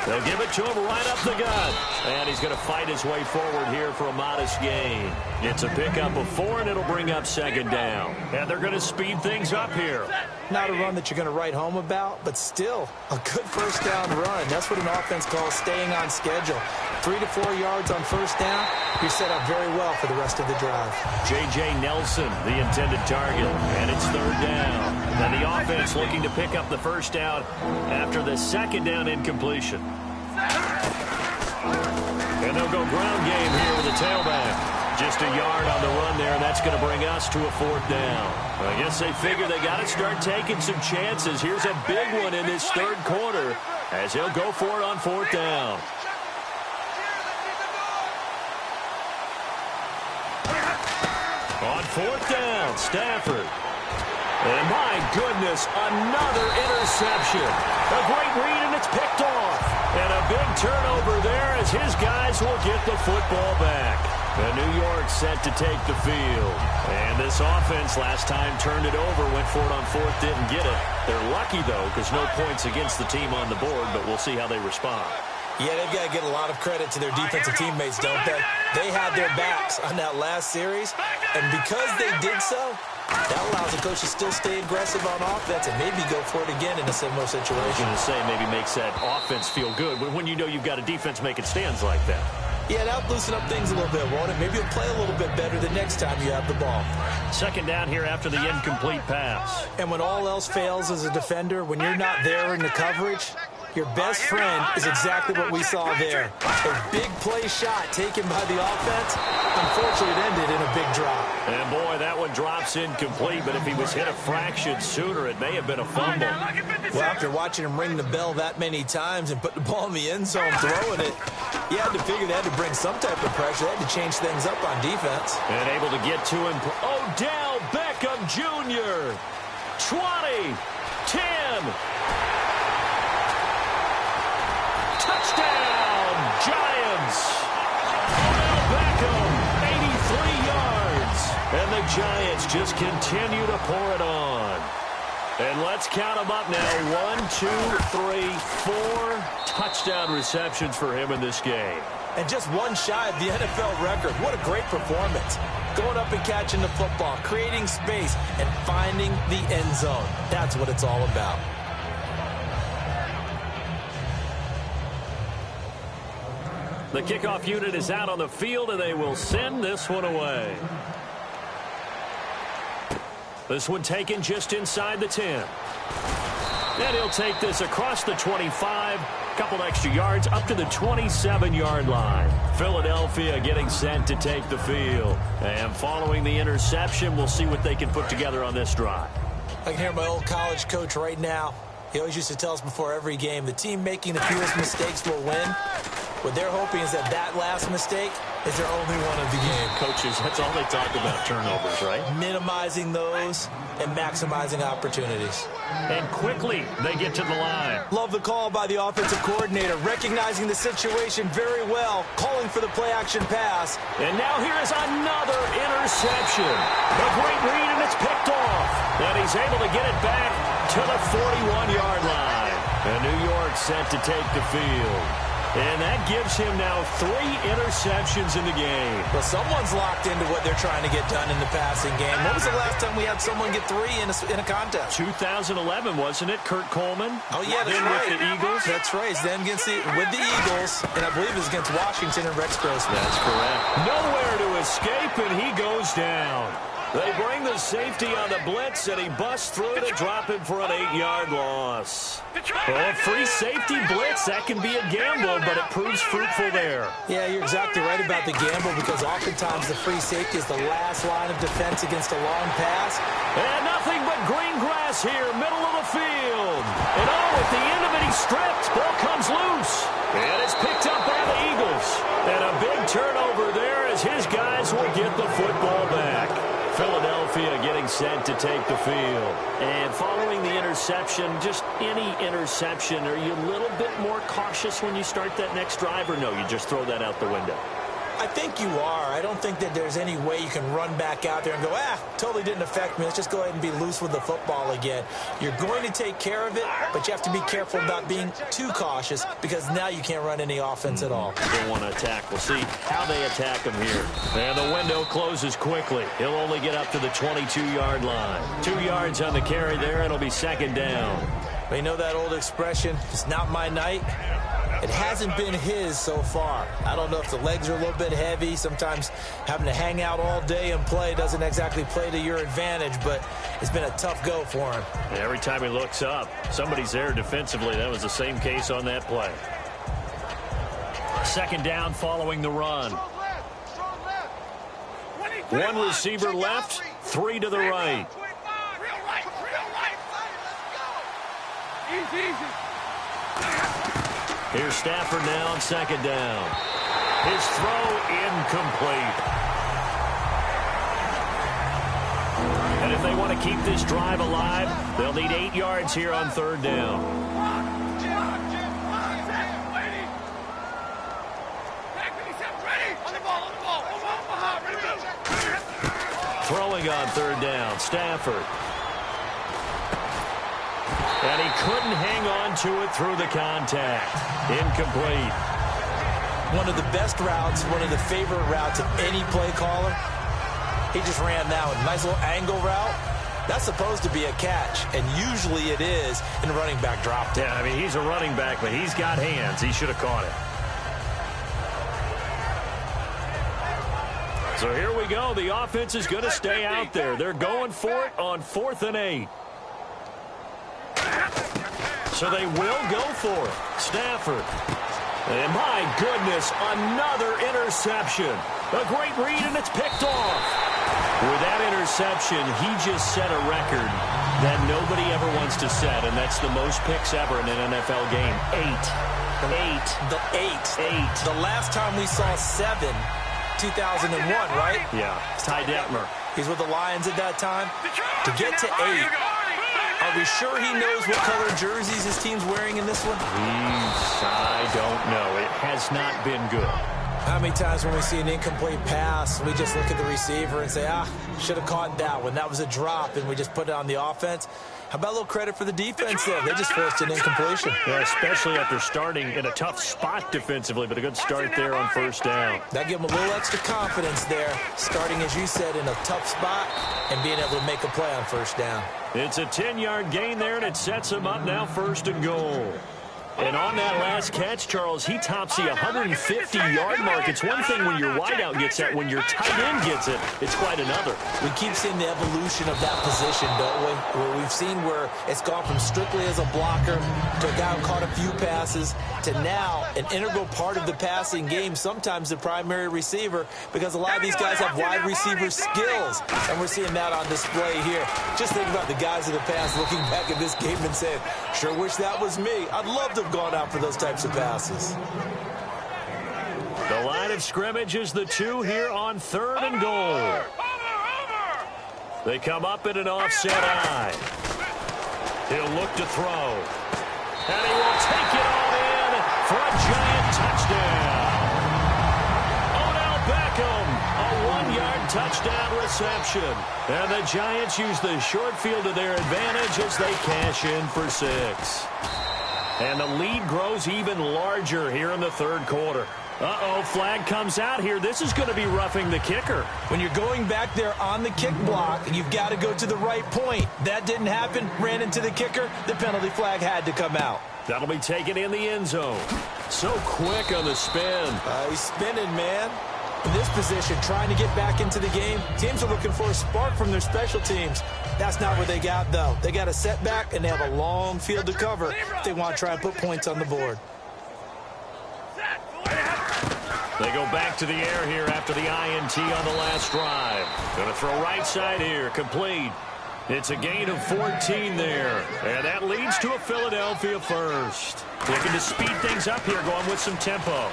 They'll give it to him right up the gut. And he's going to fight his way forward here for a modest gain. It's a pickup of 4, and it'll bring up second down. And they're going to speed things up here. Not a run that you're going to write home about, but still a good first down run. That's what an offense calls staying on schedule. 3 to 4 yards on first down. You're set up very well for the rest of the drive. J.J. Nelson, the intended target, and it's third down. And the offense looking to pick up the first down after the second down incompletion. And they'll go ground game here with the tailback. Just a yard on the run there, and that's going to bring us to a 4th down. I guess they figure they got to start taking some chances. Here's a big one in this third quarter as he'll go for it on 4th down. On 4th down, Stafford. And my goodness, another interception. A great read, and it's picked off. And a big turnover there as his guys will get the football back. And New York set to take the field. And this offense last time turned it over, went for it on 4th, didn't get it. They're lucky, though, because no points against the team on the board, but we'll see how they respond. Yeah, they've got to get a lot of credit to their defensive teammates, don't they? They had their backs on that last series, and because they did so, that allows the coach to still stay aggressive on offense and maybe go for it again in a similar situation. I was going to say maybe makes that offense feel good when you know you've got a defense making stands like that. Yeah, that'll loosen up things a little bit, won't it? Maybe you'll play a little bit better the next time you have the ball. Second down here after the incomplete pass. And when all else fails as a defender, when you're not there in the coverage, your best friend is exactly what we saw there. A big play shot taken by the offense. Unfortunately, it ended in a big drop. And, boy, that one drops incomplete, but if he was hit a fraction sooner, it may have been a fumble. Well, after watching him ring the bell that many times and put the ball in the end zone throwing it, you had to figure they had to bring some type of pressure. They had to change things up on defense. And able to get to him. Odell Beckham Jr. 20, 10. Touchdown, Giants. Odell Beckham, 83 yards. And the Giants just continue to pour it on. And let's count them up now. 1, 2, 3, 4 touchdown receptions for him in this game. And just one shy of the NFL record. What a great performance. Going up and catching the football, creating space, and finding the end zone. That's what it's all about. The kickoff unit is out on the field, and they will send this one away. This one taken just inside the 10. And he'll take this across the 25, couple extra yards up to the 27-yard line. Philadelphia getting set to take the field. And following the interception, we'll see what they can put together on this drive. I can hear my old college coach right now. He always used to tell us before every game, the team making the fewest mistakes will win. What they're hoping is that last mistake is their only one of the game. Coaches, that's all they talk about, turnovers, right? Minimizing those and maximizing opportunities. And quickly, they get to the line. Love the call by the offensive coordinator, recognizing the situation very well, calling for the play-action pass. And now here is another interception. A great read, and it's picked off. And he's able to get it back to the 41-yard line. And New York set to take the field. And that gives him now 3 interceptions in the game. Well, someone's locked into what they're trying to get done in the passing game. When was the last time we had someone get 3 in a contest? 2011, wasn't it? Kurt Coleman? Oh, yeah, that's then right. With the Eagles? That's right. Then with the Eagles, and I believe it was against Washington and Rex Grossman. That's correct. Nowhere to escape, and he goes down. They bring the safety on the blitz, and he busts through to drop him for an 8-yard loss. Oh, free safety blitz, that can be a gamble, but it proves fruitful there. Yeah, you're exactly right about the gamble, because oftentimes the free safety is the last line of defense against a long pass. And nothing but green grass here, middle of the field. And at the end of it, he stripped. Ball comes loose. And it's picked up by the Eagles. And a big turnover there as his guys will get the football back. Philadelphia getting set to take the field. And following the interception, just any interception, are you a little bit more cautious when you start that next drive, or no, you just throw that out the window? I think you are. I don't think that there's any way you can run back out there and go, totally didn't affect me. Let's just go ahead and be loose with the football again. You're going to take care of it, but you have to be careful about being too cautious, because now you can't run any offense at all. They want to attack. We'll see how they attack him here. And the window closes quickly. He'll only get up to the 22-yard line. 2 yards on the carry there, and it'll be second down. But you know that old expression, it's not my night? It hasn't been his so far. I don't know if the legs are a little bit heavy. Sometimes having to hang out all day and play doesn't exactly play to your advantage, but it's been a tough go for him. And every time he looks up, somebody's there defensively. That was the same case on that play. Second down following the run. One receiver left, 3 to the right. Easy. Here's Stafford now on second down. His throw incomplete. And if they want to keep this drive alive, they'll need 8 yards here on third down. Throwing on third down, Stafford. And he couldn't hang on to it through the contact. Incomplete. One of the best routes, one of the favorite routes of any play caller. He just ran that one. Nice little angle route. That's supposed to be a catch, and usually it is, and the running back dropped it. Yeah, I mean, he's a running back, but he's got hands. He should have caught it. So here we go. The offense is going to stay out there. They're going for it on 4th and 8. So they will go for it. Stafford. And my goodness, another interception. A great read, and it's picked off. With that interception, he just set a record that nobody ever wants to set, and that's the most picks ever in an NFL game. 8. The last time we saw 7, 2001, right? Yeah, Ty Detmer. He's with the Lions at that time. To get to 8, are we sure he knows what color jerseys his team's wearing in this one? I don't know. It has not been good. How many times when we see an incomplete pass, we just look at the receiver and say, should have caught that one. That was a drop, and we just put it on the offense. How about a little credit for the defense there? They just forced an incompletion. Yeah, especially after starting in a tough spot defensively, but a good start there on 1st down. That gave them a little extra confidence there, starting, as you said, in a tough spot and being able to make a play on 1st down. It's a 10-yard gain there, and it sets them up now 1st and goal. And on that last catch, Charles, he tops the 150-yard mark. It's one thing when your wideout gets that. When your tight end gets it, it's quite another. We keep seeing the evolution of that position, don't we? Where we've seen where it's gone from strictly as a blocker to a guy who caught a few passes to now an integral part of the passing game, sometimes the primary receiver, because a lot of these guys have wide receiver skills, and we're seeing that on display here. Just think about the guys in the past looking back at this game and saying, sure wish that was me. I'd love to have gone out for those types of passes. The line of scrimmage is the 2 here on 3rd and goal. They come up in an offset eye. He'll look to throw. And he will take it all in for a giant touchdown. Odell Beckham, a 1-yard touchdown reception. And the Giants use the short field to their advantage as they cash in for 6. And the lead grows even larger here in the 3rd quarter. Flag comes out here. This is going to be roughing the kicker. When you're going back there on the kick block, you've got to go to the right point. That didn't happen. Ran into the kicker. The penalty flag had to come out. That'll be taken in the end zone. So quick on the spin. He's spinning, man. In this position, trying to get back into the game. Teams are looking for a spark from their special teams. That's not what they got, though. They got a setback, and they have a long field to cover if they want to try and put points on the board. They go back to the air here after the INT on the last drive. Going to throw right side here, complete. It's a gain of 14 there, and that leads to a Philadelphia first. Looking to speed things up here, going with some tempo.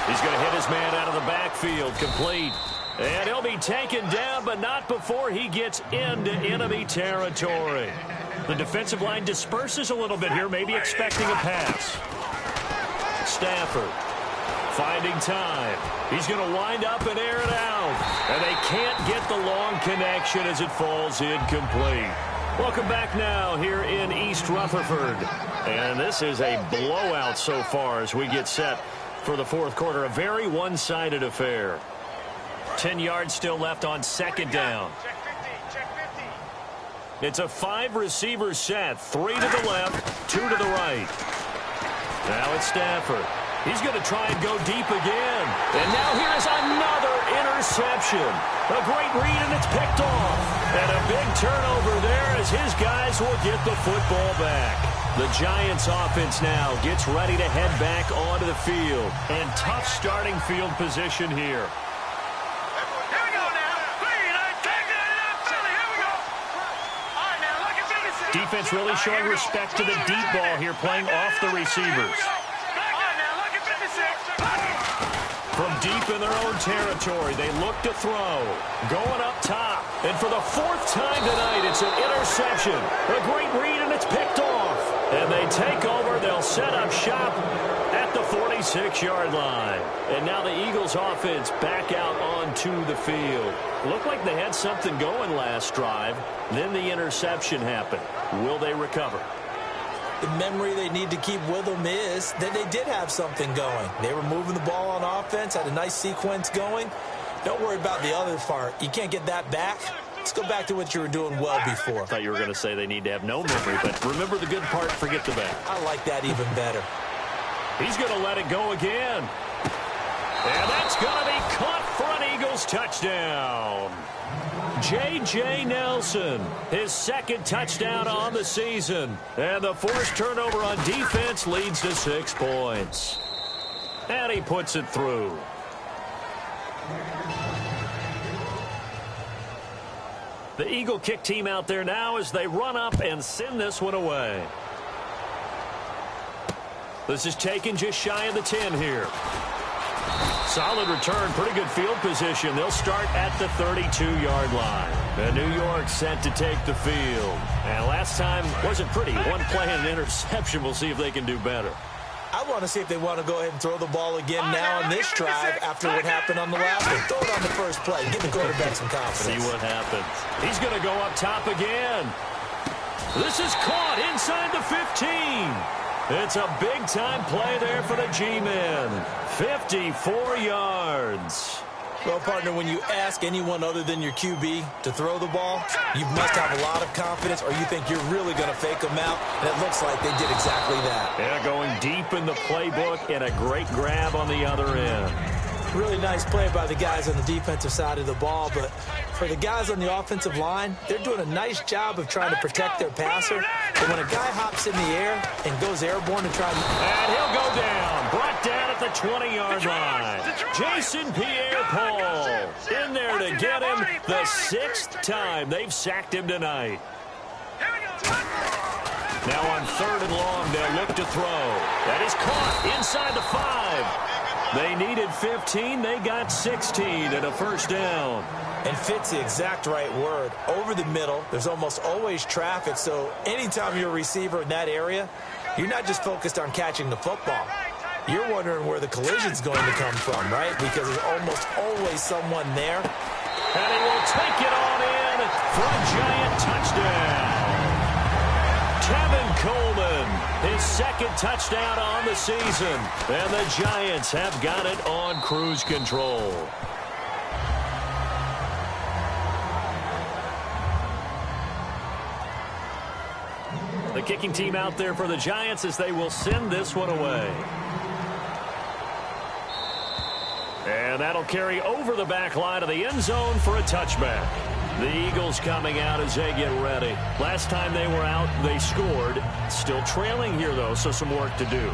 He's going to hit his man out of the backfield, complete. And he'll be taken down, but not before he gets into enemy territory. The defensive line disperses a little bit here, maybe expecting a pass. Stafford finding time. He's going to wind up and air it out. And they can't get the long connection as it falls incomplete. Welcome back now here in East Rutherford. And this is a blowout so far as we get set for the 4th quarter. A very one-sided affair. 10 yards still left on 2nd down. It's a 5-receiver set. 3 to the left, 2 to the right. Now it's Stafford. He's going to try and go deep again. And now here's another interception. A great read, and it's picked off. And a big turnover there as his guys will get the football back. The Giants offense now gets ready to head back onto the field. And tough starting field position here. Defense really showing respect to the deep ball here, playing off the receivers. From deep in their own territory, they look to throw. Going up top. And for the 4th time tonight, it's an interception. A great read, and it's picked off. And they take over. They'll set up shop at the 46-yard line. And now the Eagles offense back out onto the field. Looked like they had something going last drive. Then the interception happened. Will they recover? The memory they need to keep with them is that they did have something going. They were moving the ball on offense, had a nice sequence going. Don't worry about the other part. You can't get that back. Let's go back to what you were doing well before. I thought you were going to say they need to have no memory, but remember the good part, forget the bad. I like that even better. He's going to let it go again. And that's going to be caught for an Eagles touchdown. J.J. Nelson, his second touchdown on the season. And the forced turnover on defense leads to 6 points. And he puts it through. The Eagle kick team out there now as they run up and send this one away. This is taken just shy of the 10 here. Solid return, pretty good field position. They'll start at the 32-yard line. And New York set to take the field. And last time wasn't pretty. One play and an interception. We'll see if they can do better. I want to see if they want to go ahead and throw the ball again now on this drive after what happened on the last one. Throw it on the first play. Give the quarterback some confidence. See what happens. He's going to go up top again. This is caught inside the 15. It's a big-time play there for the G-men. 54 yards. Well, partner, when you ask anyone other than your QB to throw the ball, you must have a lot of confidence or you think you're really going to fake them out, and it looks like they did exactly that. Yeah, going deep in the playbook and a great grab on the other end. Really nice play by the guys on the defensive side of the ball, but for the guys on the offensive line, they're doing a nice job of trying to protect their passer. But when a guy hops in the air and goes airborne and tries... And he'll go down. Brought down at the 20-yard line. Jason Pierre-Paul in there to get him the 6th time they've sacked him tonight. Now on 3rd and long, they'll look to throw. That is caught inside the 5. They needed 15. They got 16 and a first down. And fit's the exact right word. Over the middle, there's almost always traffic, so anytime you're a receiver in that area, you're not just focused on catching the football. You're wondering where the collision's going to come from, right? Because there's almost always someone there. And he will take it on in for a giant touchdown. Tevin Coleman, his 2nd touchdown on the season. And the Giants have got it on cruise control. The kicking team out there for the Giants as they will send this one away. And that'll carry over the back line of the end zone for a touchback. The Eagles coming out as they get ready. Last time they were out, they scored. Still trailing here, though, so some work to do.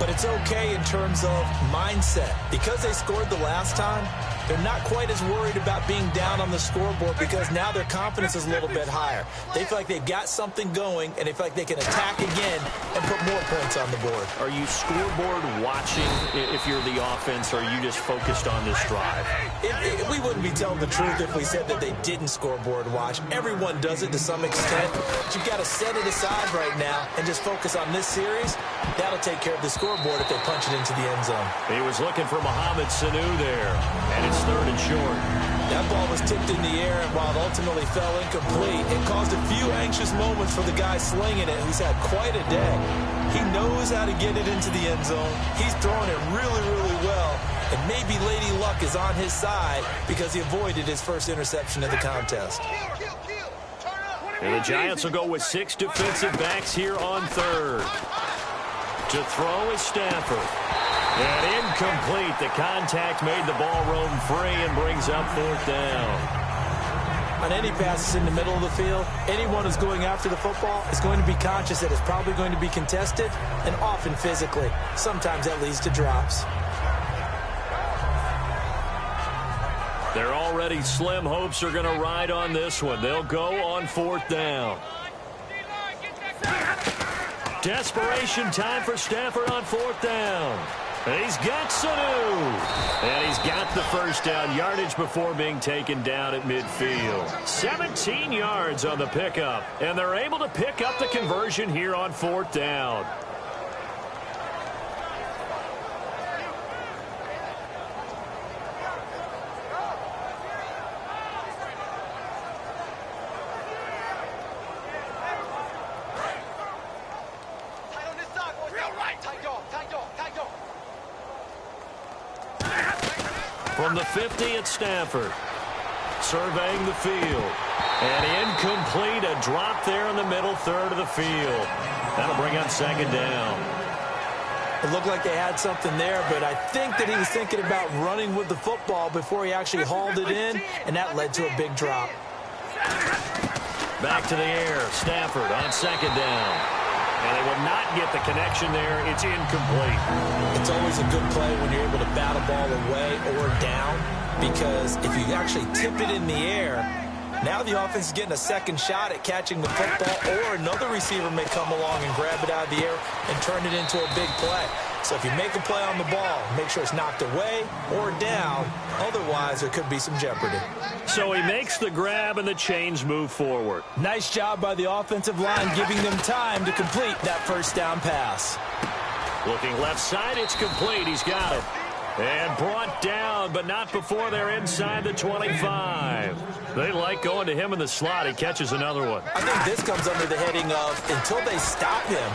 But it's okay in terms of mindset. Because they scored the last time, they're not quite as worried about being down on the scoreboard because now their confidence is a little bit higher. They feel like they've got something going, and they feel like they can attack again and put more points on the board. Are you scoreboard watching if you're the offense, or are you just focused on this drive? We wouldn't be telling the truth if we said that they didn't scoreboard watch. Everyone does it to some extent. But you've got to set it aside right now and just focus on this series. That'll take care of the scoreboard if they punch it into the end zone. He was looking for Mohamed Sanu there, and it's 3rd and short. That ball was tipped in the air, and while it ultimately fell incomplete, it caused a few anxious moments for the guy slinging it, who's had quite a day. He knows how to get it into the end zone. He's throwing it really, really well, and maybe Lady Luck is on his side because he avoided his first interception of the contest. And the Giants will go with 6 defensive backs here on 3rd. To throw is Stafford. And incomplete. The contact made the ball roam free and brings up 4th down. On any passes in the middle of the field, anyone who's going after the football is going to be conscious that it's probably going to be contested, and often physically. Sometimes that leads to drops. Their already slim hopes are going to ride on this one. They'll go on 4th down. Desperation time for Stafford on 4th down. And he's got Sanu. And he's got the first down, yardage before being taken down at midfield. 17 yards on the pickup. And they're able to pick up the conversion here on 4th down. From the 50 at Stafford. Surveying the field. And incomplete. A drop there in the middle 3rd of the field. That'll bring up 2nd down. It looked like they had something there, but I think that he was thinking about running with the football before he actually hauled it in, and that led to a big drop. Back to the air. Stafford on second down. And they will not get the connection there. It's incomplete. It's always a good play when you're able to bat a ball away or down, because if you actually tip it in the air, now the offense is getting a second shot at catching the football, or another receiver may come along and grab it out of the air and turn it into a big play. So if you make a play on the ball, make sure it's knocked away or down. Otherwise, there could be some jeopardy. So he makes the grab and the chains move forward. Nice job by the offensive line giving them time to complete that first down pass. Looking left side, it's complete. He's got it. And brought down, but not before they're inside the 25. They like going to him in the slot. He catches another one. I think this comes under the heading of, until they stop him,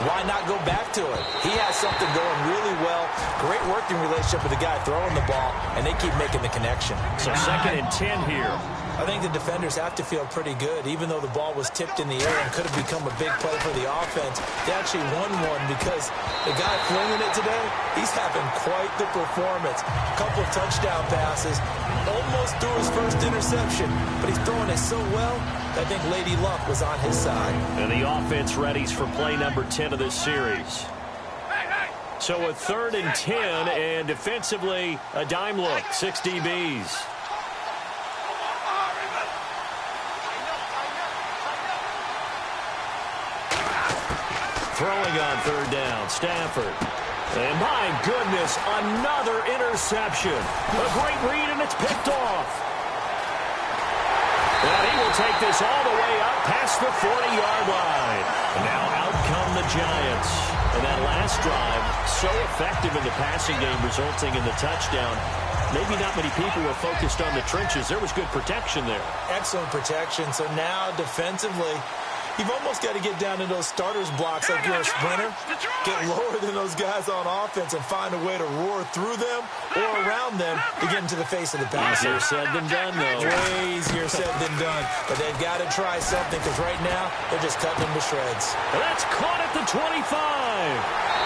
why not go back to it? He has something going really well. Great working relationship with the guy throwing the ball, and they keep making the connection. So 2nd and 10 here. I think the defenders have to feel pretty good, even though the ball was tipped in the air and could have become a big play for the offense. They actually won one because the guy flinging it today, he's having quite the performance. A couple of touchdown passes, almost threw his first interception, but he's throwing it so well, I think Lady Luck was on his side. And the offense readies for play number 10 of this series. So a 3rd and 10, and defensively, a dime look, 6 DBs. Throwing on 3rd down, Stafford. And my goodness, another interception. A great read, and it's picked off. And he will take this all the way up past the 40-yard line. And now out come the Giants. And that last drive, so effective in the passing game, resulting in the touchdown. Maybe not many people were focused on the trenches. There was good protection there. Excellent protection. So now defensively, you've almost got to get down to those starters blocks like you're a sprinter. Get lower than those guys on offense and find a way to roar through them or around them to get into the face of the passer. Easier said than done, though. Way easier said than done. But they've got to try something, because right now they're just cutting them to shreds. And that's caught at the 25.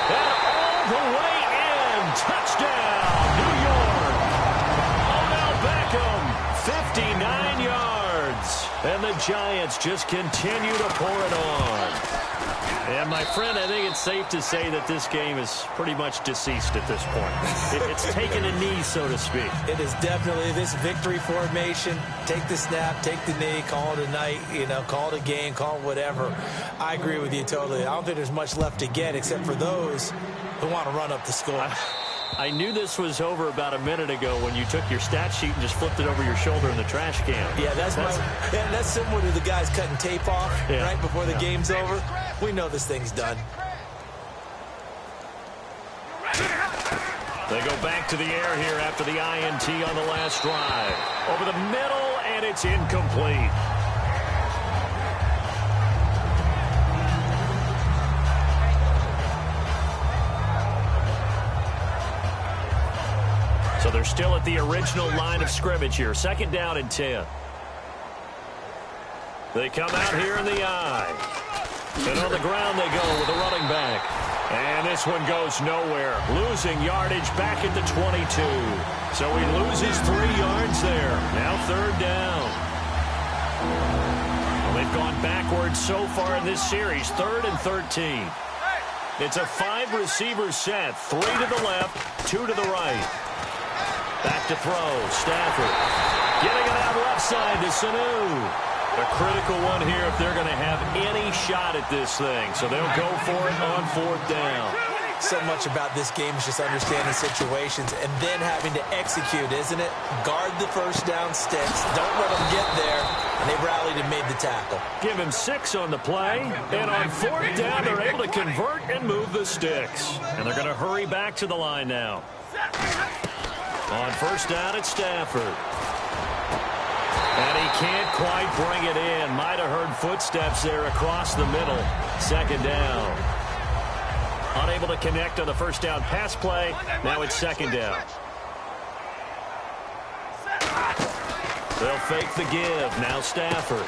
And all the way in. Touchdown, New York. Odell Beckham, 59 yards. And the Giants just continue to pour it on. And, my friend, I think it's safe to say that this game is pretty much deceased at this point. It's taken a knee, so to speak. It is definitely this victory formation. Take the snap, take the knee, call it a night, call it a game, call it whatever. I agree with you totally. I don't think there's much left to get except for those who want to run up the score. I knew this was over about a minute ago when you took your stat sheet and just flipped it over your shoulder in the trash can. Yeah, that's similar to the guys cutting tape off right before the game's over. We know this thing's done. They go back to the air here after the INT on the last drive. Over the middle, and it's incomplete. So they're still at the original line of scrimmage here. 2nd down and 10. They come out here in the eye. And on the ground they go with a running back. And this one goes nowhere. Losing yardage back at the 22. So he loses 3 yards there. Now 3rd down. Well, they've gone backwards so far in this series. 3rd and 13. It's a 5-receiver set. 3 to the left, 2 to the right. Back to throw. Stafford getting it out left side to Sanu. A critical one here if they're going to have any shot at this thing. So they'll go for it on 4th down. So much about this game is just understanding situations and then having to execute, isn't it? Guard the first down sticks. Don't let them get there. And they rallied and made the tackle. Give him 6 on the play. And on 4th down, they're able to convert and move the sticks. And they're going to hurry back to the line now. On 1st down, it's Stafford. And he can't quite bring it in. Might have heard footsteps there across the middle. 2nd down. Unable to connect on the 1st down pass play. Now it's 2nd down. They'll fake the give. Now Stafford.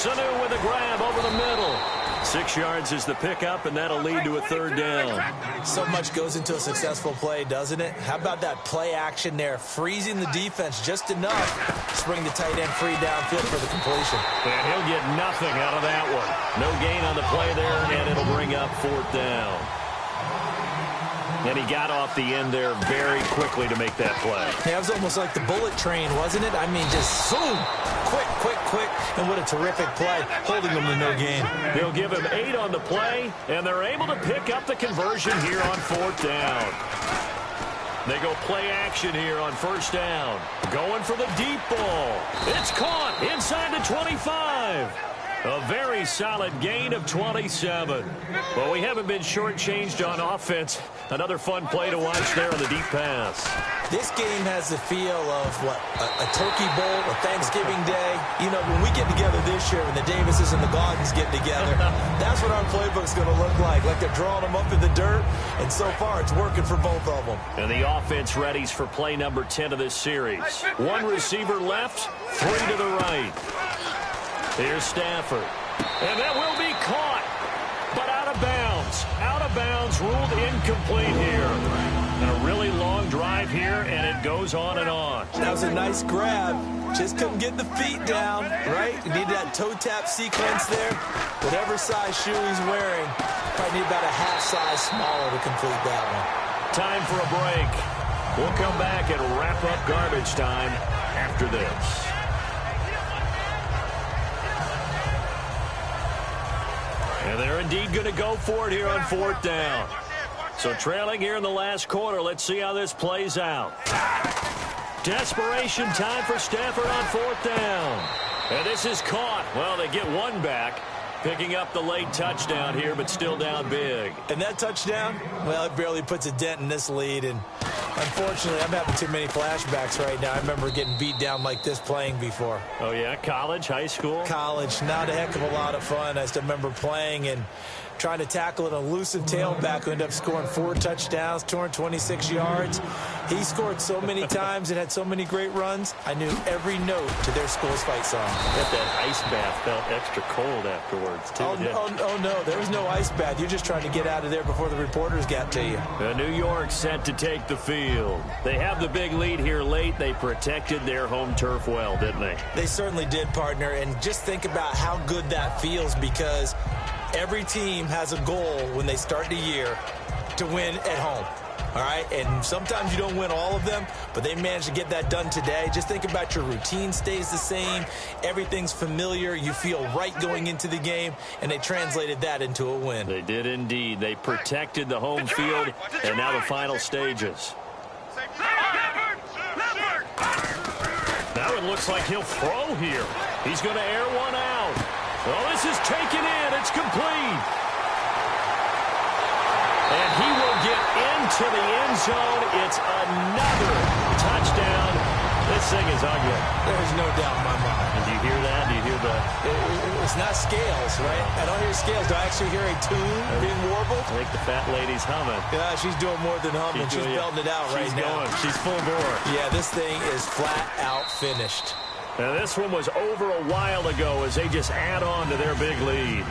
Sanu with a grab over the middle. 6 yards is the pickup, and that'll lead to a third down. So much goes into a successful play, doesn't it? How about that play action there, freezing the defense just enough to bring the tight end free downfield for the completion. And he'll get nothing out of that one. No gain on the play there, and it'll bring up fourth down. And he got off the end there very quickly to make that play. Yeah, it was almost like the bullet train, wasn't it? I mean, just zoom, quick, and what a terrific play, holding him to no gain. They'll give him 8 on the play, and they're able to pick up the conversion here on fourth down. They go play action here on first down. Going for the deep ball. It's caught inside the 25. A very solid gain of 27. Well, we haven't been shortchanged on offense. Another fun play to watch there on the deep pass. This game has the feel of, what, a turkey bowl, a Thanksgiving day. You know, when we get together this year, when the Davises and the Gaudens get together, that's what our playbook's going to look like they're drawing them up in the dirt, and so far it's working for both of them. And the offense readies for play number 10 of this series. 1 receiver left, 3 to the right. Here's Stafford. And that will be caught, but out of bounds. Out of bounds, ruled incomplete here. And a really long drive here, and it goes on and on. That was a nice grab. Just couldn't get the feet down, right? You need that toe tap sequence there. Whatever size shoe he's wearing, probably need about a half size smaller to complete that one. Time for a break. We'll come back and wrap up garbage time after this. And they're indeed going to go for it here on fourth down. So trailing here in the last quarter, let's see how this plays out. Desperation time for Stafford on fourth down. And this is caught. Well, they get 1 back. Picking up the late touchdown here, but still down big. And that touchdown, well, it barely puts a dent in this lead. And unfortunately, I'm having too many flashbacks right now. I remember getting beat down like this playing before. Oh, yeah? College, high school? College. Not a heck of a lot of fun. I still remember playing and trying to tackle an elusive tailback who ended up scoring 4 touchdowns, 226 yards. He scored so many times and had so many great runs. I knew every note to their school's fight song. Bet that ice bath felt extra cold afterwards, too. Oh, no, there was no ice bath. You're just trying to get out of there before the reporters got to you. New York set to take the field. They have the big lead here late. They protected their home turf well, didn't they? They certainly did, partner. And just think about how good that feels, because every team has a goal when they start the year to win at home. All right, and sometimes you don't win all of them, but they managed to get that done today. Just think about your routine stays the same. Everything's familiar. You feel right going into the game, and they translated that into a win. They did indeed. They protected the home field, and now the final stages. Now it looks like he'll throw here. He's going to air one out. Well, this is taken in. It's complete. And he will get into the end zone. It's another touchdown. This thing is ugly. There's no doubt in my mind. And do you hear that? Do you hear the... It's not scales, right? I don't hear scales. Do I actually hear a tune being warbled? I think the fat lady's humming. Yeah, she's doing more than humming. She's belting it out right now. She's full bore. Yeah, this thing is flat out finished. Now, this one was over a while ago as they just add on to their big lead.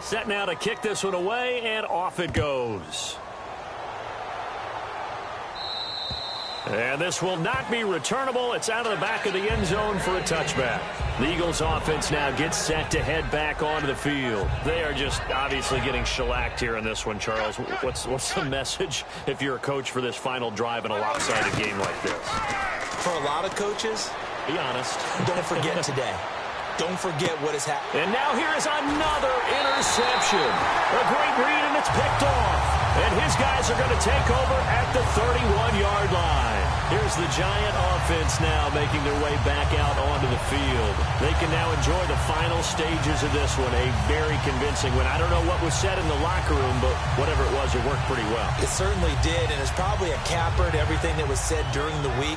Set now to kick this one away, and off it goes. And this will not be returnable. It's out of the back of the end zone for a touchback. The Eagles offense now gets set to head back onto the field. They are just obviously getting shellacked here in this one, Charles. What's the message if you're a coach for this final drive in a lopsided game like this? For a lot of coaches, be honest. Don't forget today. Don't forget what has happened. And now here is another interception. A great read, and it's picked off. And his guys are going to take over at the 31-yard line. Here's the Giant offense now making their way back out onto the field. They can now enjoy the final stages of this one. A very convincing win. I don't know what was said in the locker room, but whatever it was, it worked pretty well. It certainly did, and it's probably a capper to everything that was said during the week,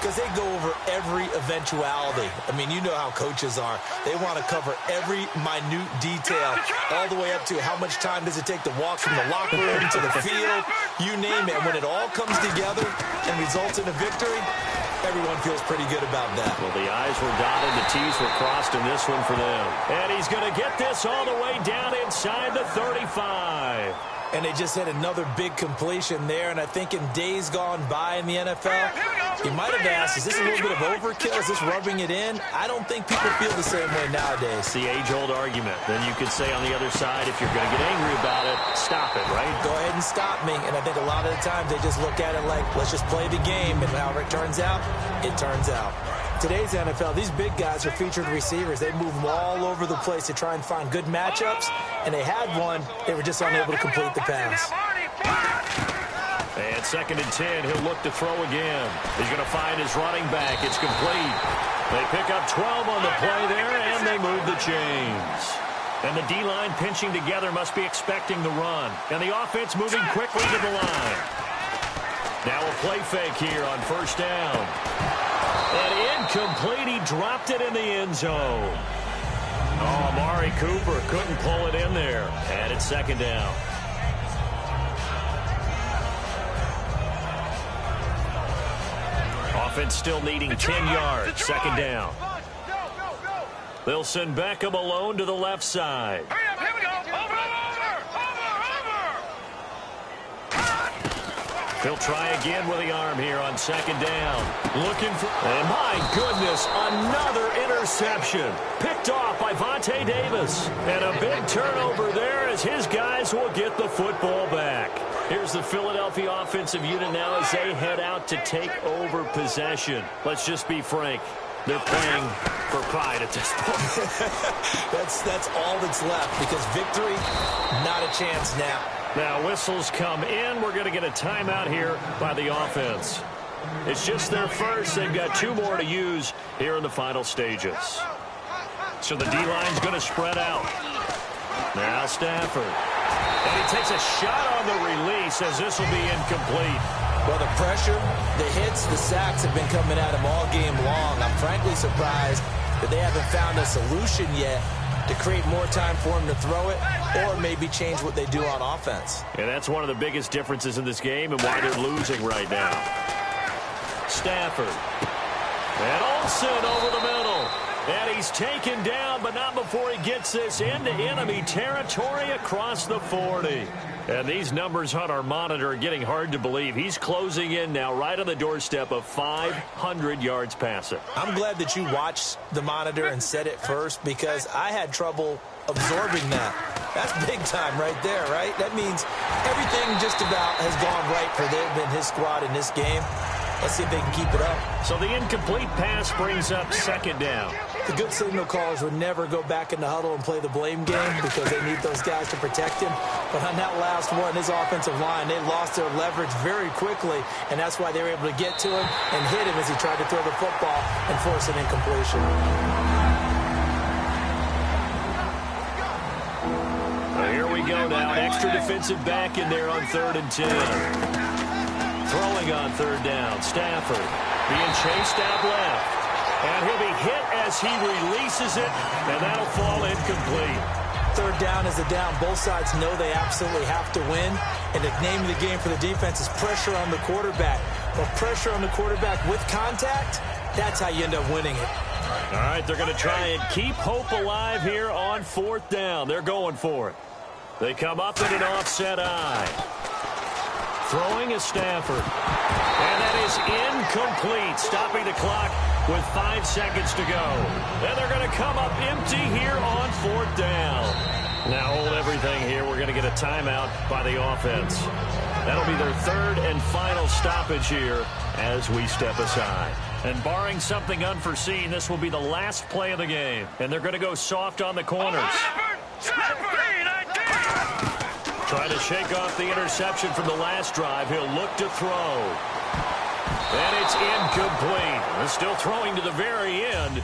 because they go over every eventuality. I mean, you know how coaches are. They want to cover every minute detail, all the way up to how much time does it take to walk from the locker room to the field, you name it. And when it all comes together and results in a victory, Everyone feels pretty good about that. Well, the I's were dotted, the T's were crossed in this one for them. And he's going to get this all the way down inside the 35. And they just had another big completion there. And I think in days gone by in the NFL, you might have asked, is this a little bit of overkill? Is this rubbing it in? I don't think people feel the same way nowadays. It's the age-old argument. Then you could say on the other side, if you're going to get angry about it, stop it, right? Go ahead and stop me. And I think a lot of the times they just look at it like, let's just play the game. And however it turns out, it turns out. Today's NFL, these big guys are featured receivers. They move them all over the place to try and find good matchups. And they had one. They were just unable to complete the pass. And 2nd and 10, he'll look to throw again. He's going to find his running back. It's complete. They pick up 12 on the play there, and they move the chains. And the D-line pinching together must be expecting the run. And the offense moving quickly to the line. Now a play fake here on 1st down. And incomplete. He dropped it in the end zone. Oh, Amari Cooper couldn't pull it in there. And it's 2nd down. Offense still needing 10 yards. 2nd down. They'll send Beckham alone to the left side. Here we go. Over. He'll try again with the arm here on 2nd down. Looking for... And my goodness, another interception. Picked off by Vontae Davis. And a big turnover there as his guys will get the football back. Here's the Philadelphia offensive unit now as they head out to take over possession. Let's just be frank. They're playing for pride at this point. That's all that's left because victory, not a chance now. Now whistles come in. We're going to get a timeout here by the offense. It's just their first. They've got 2 more to use here in the final stages. So the D-line's going to spread out. Now Stafford. And he takes a shot on the release as this will be incomplete. Well, the pressure, the hits, the sacks have been coming at him all game long. I'm frankly surprised that they haven't found a solution yet to create more time for him to throw it or maybe change what they do on offense. And that's one of the biggest differences in this game and why they're losing right now. Stafford. And Olsen over the middle. And he's taken down, but not before he gets this into enemy territory across the 40. And these numbers on our monitor are getting hard to believe. He's closing in now right on the doorstep of 500 yards passing. I'm glad that you watched the monitor and said it first because I had trouble absorbing that. That's big time right there, right? That means everything just about has gone right for them and his squad in this game. Let's see if they can keep it up. So the incomplete pass brings up 2nd down. The good signal callers would never go back in the huddle and play the blame game because they need those guys to protect him. But on that last one, his offensive line, they lost their leverage very quickly, and that's why they were able to get to him and hit him as he tried to throw the football and force an incompletion. Well, here we go now. Extra defensive back in there on 3rd and 10. Throwing on 3rd down. Stafford being chased out left. And he'll be hit as he releases it, and that'll fall incomplete. 3rd down is a down. Both sides know they absolutely have to win. And the name of the game for the defense is pressure on the quarterback. But pressure on the quarterback with contact, that's how you end up winning it. All right, they're going to try and keep hope alive here on 4th down. They're going for it. They come up in an offset eye. Throwing is Stafford. And that is incomplete, stopping the clock with 5 seconds to go. And they're going to come up empty here on 4th down. Now hold everything here. We're going to get a timeout by the offense. That'll be their 3rd and final stoppage here as we step aside. And barring something unforeseen, this will be the last play of the game. And they're going to go soft on the corners. Trying to shake off the interception from the last drive. He'll look to throw. And it's incomplete. They're still throwing to the very end.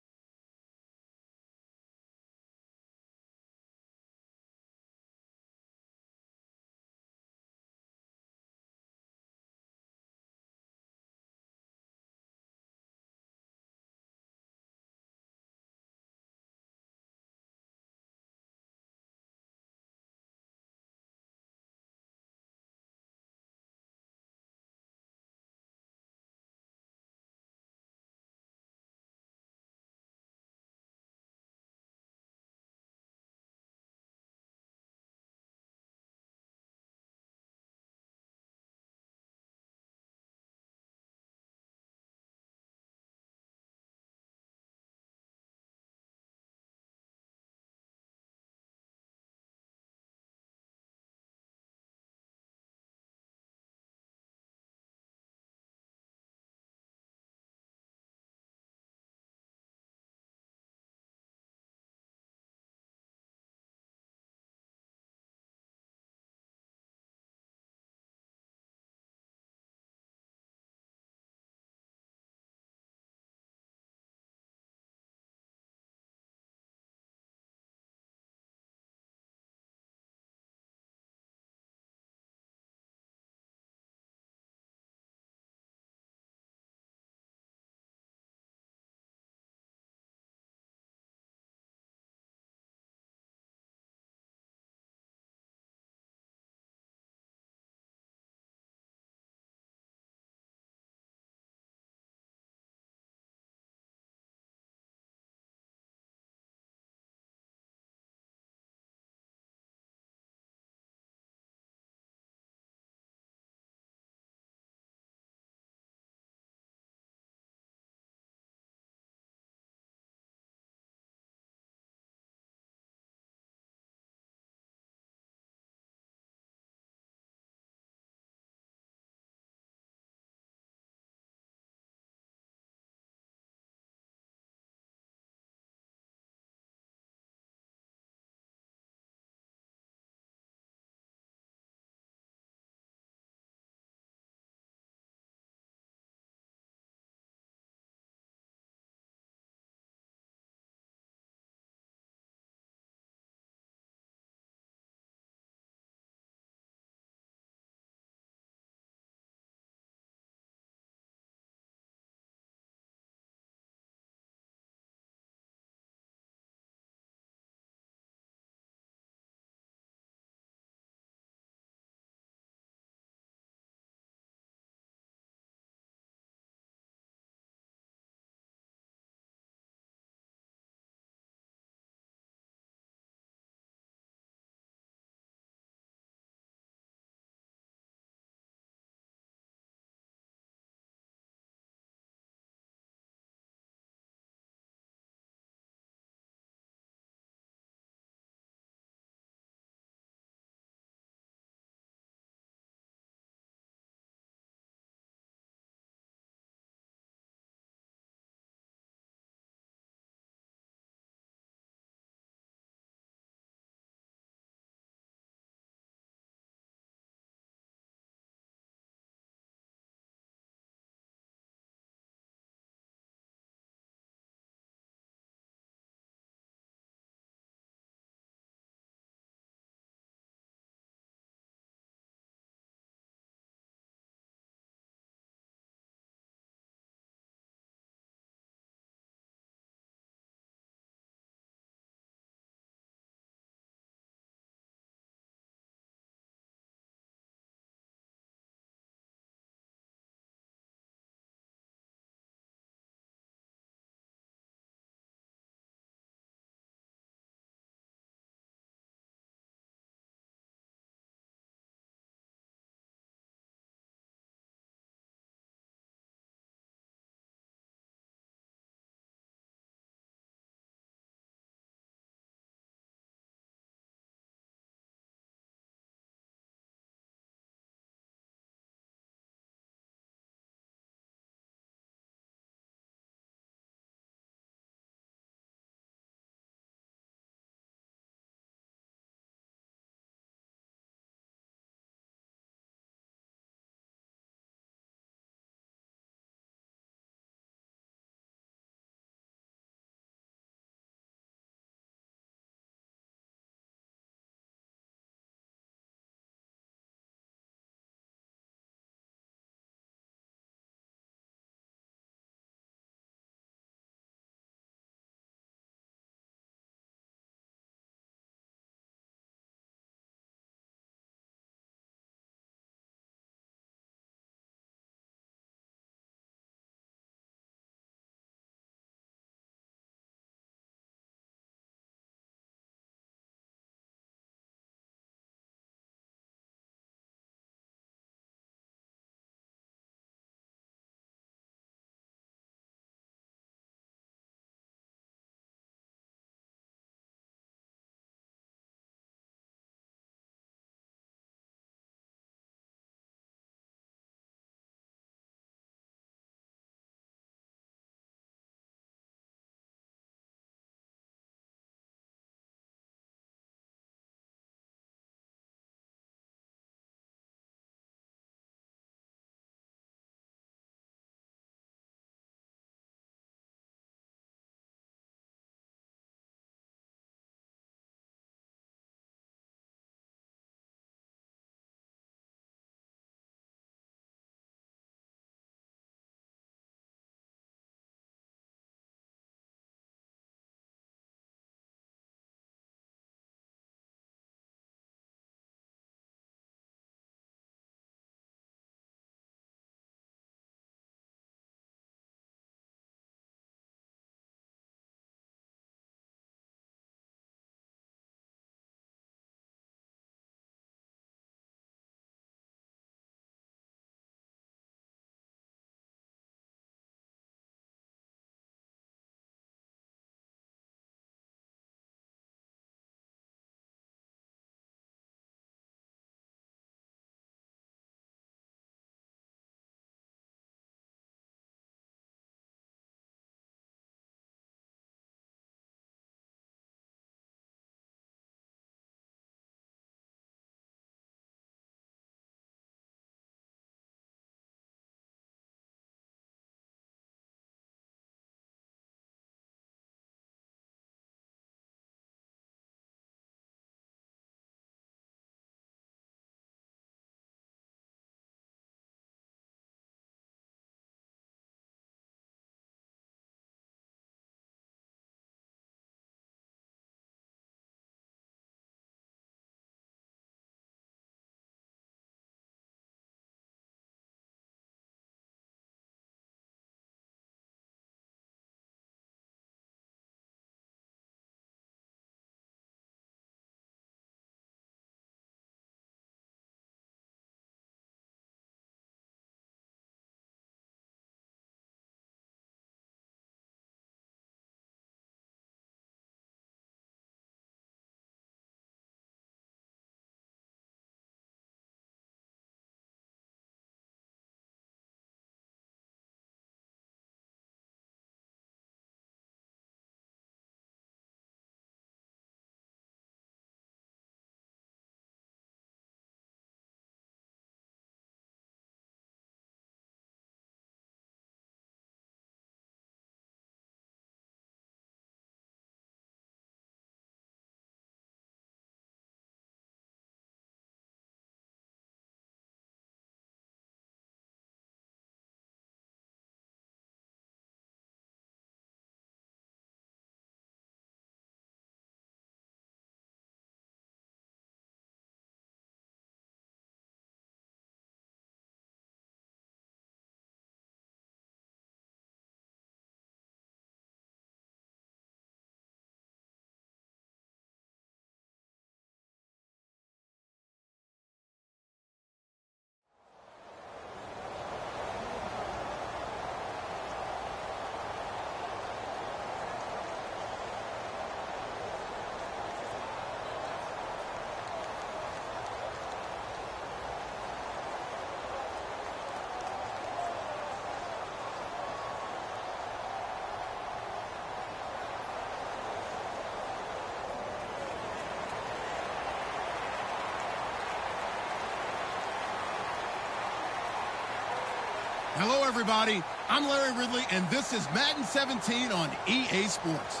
everybody. I'm Larry Ridley, and this is Madden 17 on EA Sports.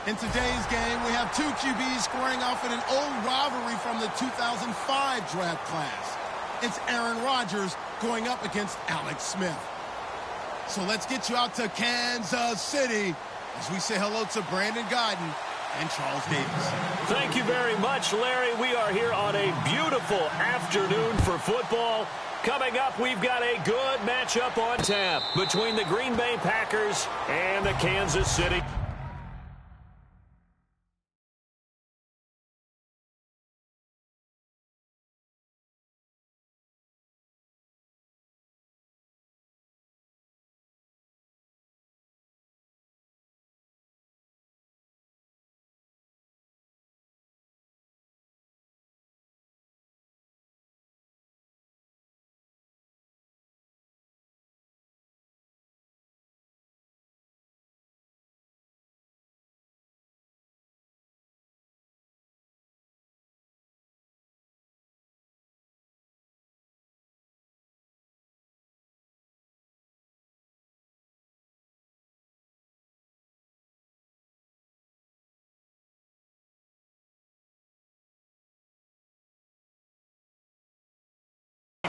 In today's game, we have two QBs squaring off in an old rivalry from the 2005 draft class. It's Aaron Rodgers going up against Alex Smith. So let's get you out to Kansas City as we say hello to Brandon Guyton and Charles Davis. Thank you very much, Larry. We are here on a beautiful afternoon for football. Coming up, we've got a good matchup on tap between the Green Bay Packers and the Kansas City.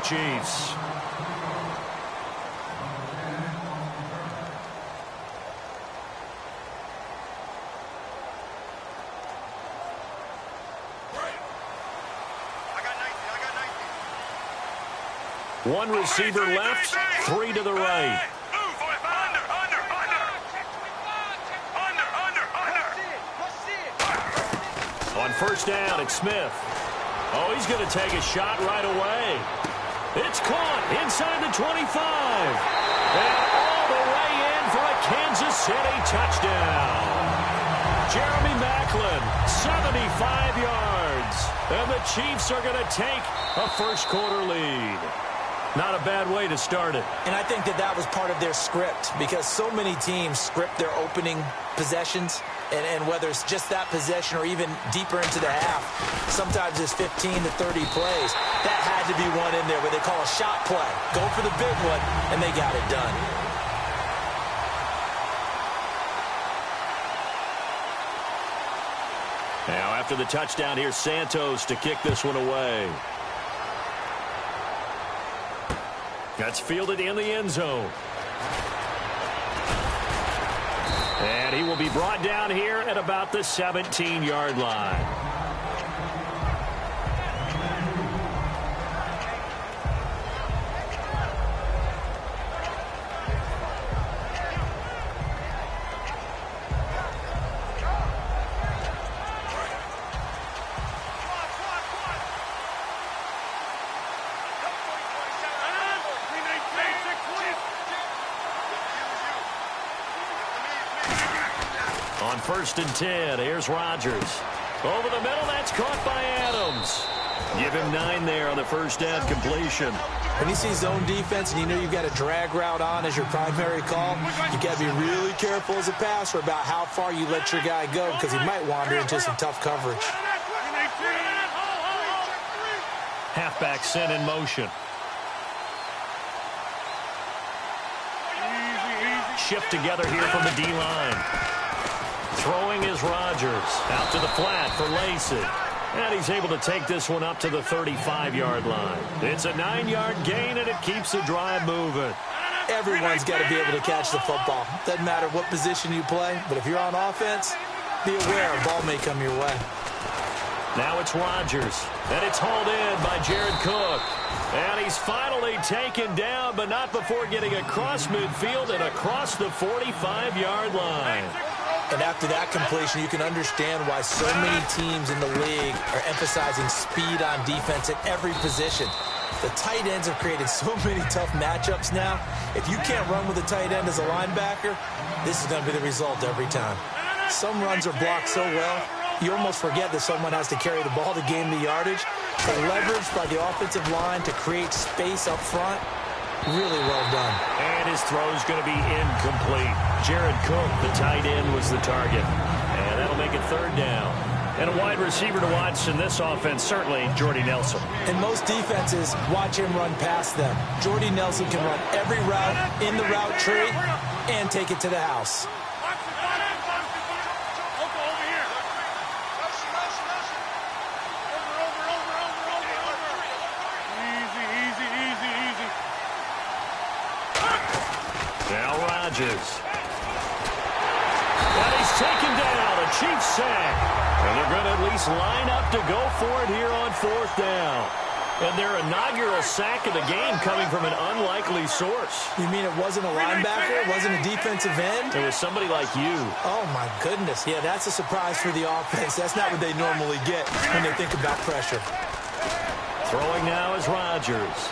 Chiefs. One receiver left, three to the right. On first down, it's Smith. Oh, he's going to take a shot right away. It's caught inside the 25. And all the way in for a Kansas City touchdown. Jeremy Maclin, 75 yards. And the Chiefs are going to take a first-quarter lead. Not a bad way to start it. And I think that was part of their script because so many teams script their opening possessions. And whether it's just that possession or even deeper into the half, sometimes it's 15 to 30 plays. That had to be one in there where they call a shot play. Go for the big one, and they got it done. Now, after the touchdown, here's Santos to kick this one away. That's fielded in the end zone. And he will be brought down here at about the 17-yard line. On first and 10, here's Rodgers. Over the middle, that's caught by Adams. Give him 9 there on the first down completion. When you see zone defense and you know you've got a drag route on as your primary call, you've got to be really careful as a passer about how far you let your guy go because he might wander into some tough coverage. Halfback sent in motion. Shift together here from the D-line. Throwing is Rodgers. Out to the flat for Lacey. And he's able to take this one up to the 35-yard line. It's a 9-yard gain, and it keeps the drive moving. Everyone's got to be able to catch the football. Doesn't matter what position you play, but if you're on offense, be aware a ball may come your way. Now it's Rodgers, and it's hauled in by Jared Cook. And he's finally taken down, but not before getting across midfield and across the 45-yard line. And after that completion, you can understand why so many teams in the league are emphasizing speed on defense at every position. The tight ends have created so many tough matchups now. If you can't run with a tight end as a linebacker, this is going to be the result every time. Some runs are blocked so well, you almost forget that someone has to carry the ball to gain the yardage. The leverage by the offensive line to create space up front, really well done. And his throw is going to be incomplete. Jared Cook, the tight end, was the target. And that'll make it third down. And a wide receiver to watch in this offense, certainly Jordy Nelson. And most defenses watch him run past them. Jordy Nelson can run every route in the route tree and take it to the house. Now Rodgers. And he's taken down, a Chiefs sack. And they're going to at least line up to go for it here on 4th down. And their inaugural sack of the game coming from an unlikely source. You mean it wasn't a linebacker? It wasn't a defensive end? It was somebody like you. Oh, my goodness. Yeah, that's a surprise for the offense. That's not what they normally get when they think about pressure. Throwing now is Rodgers.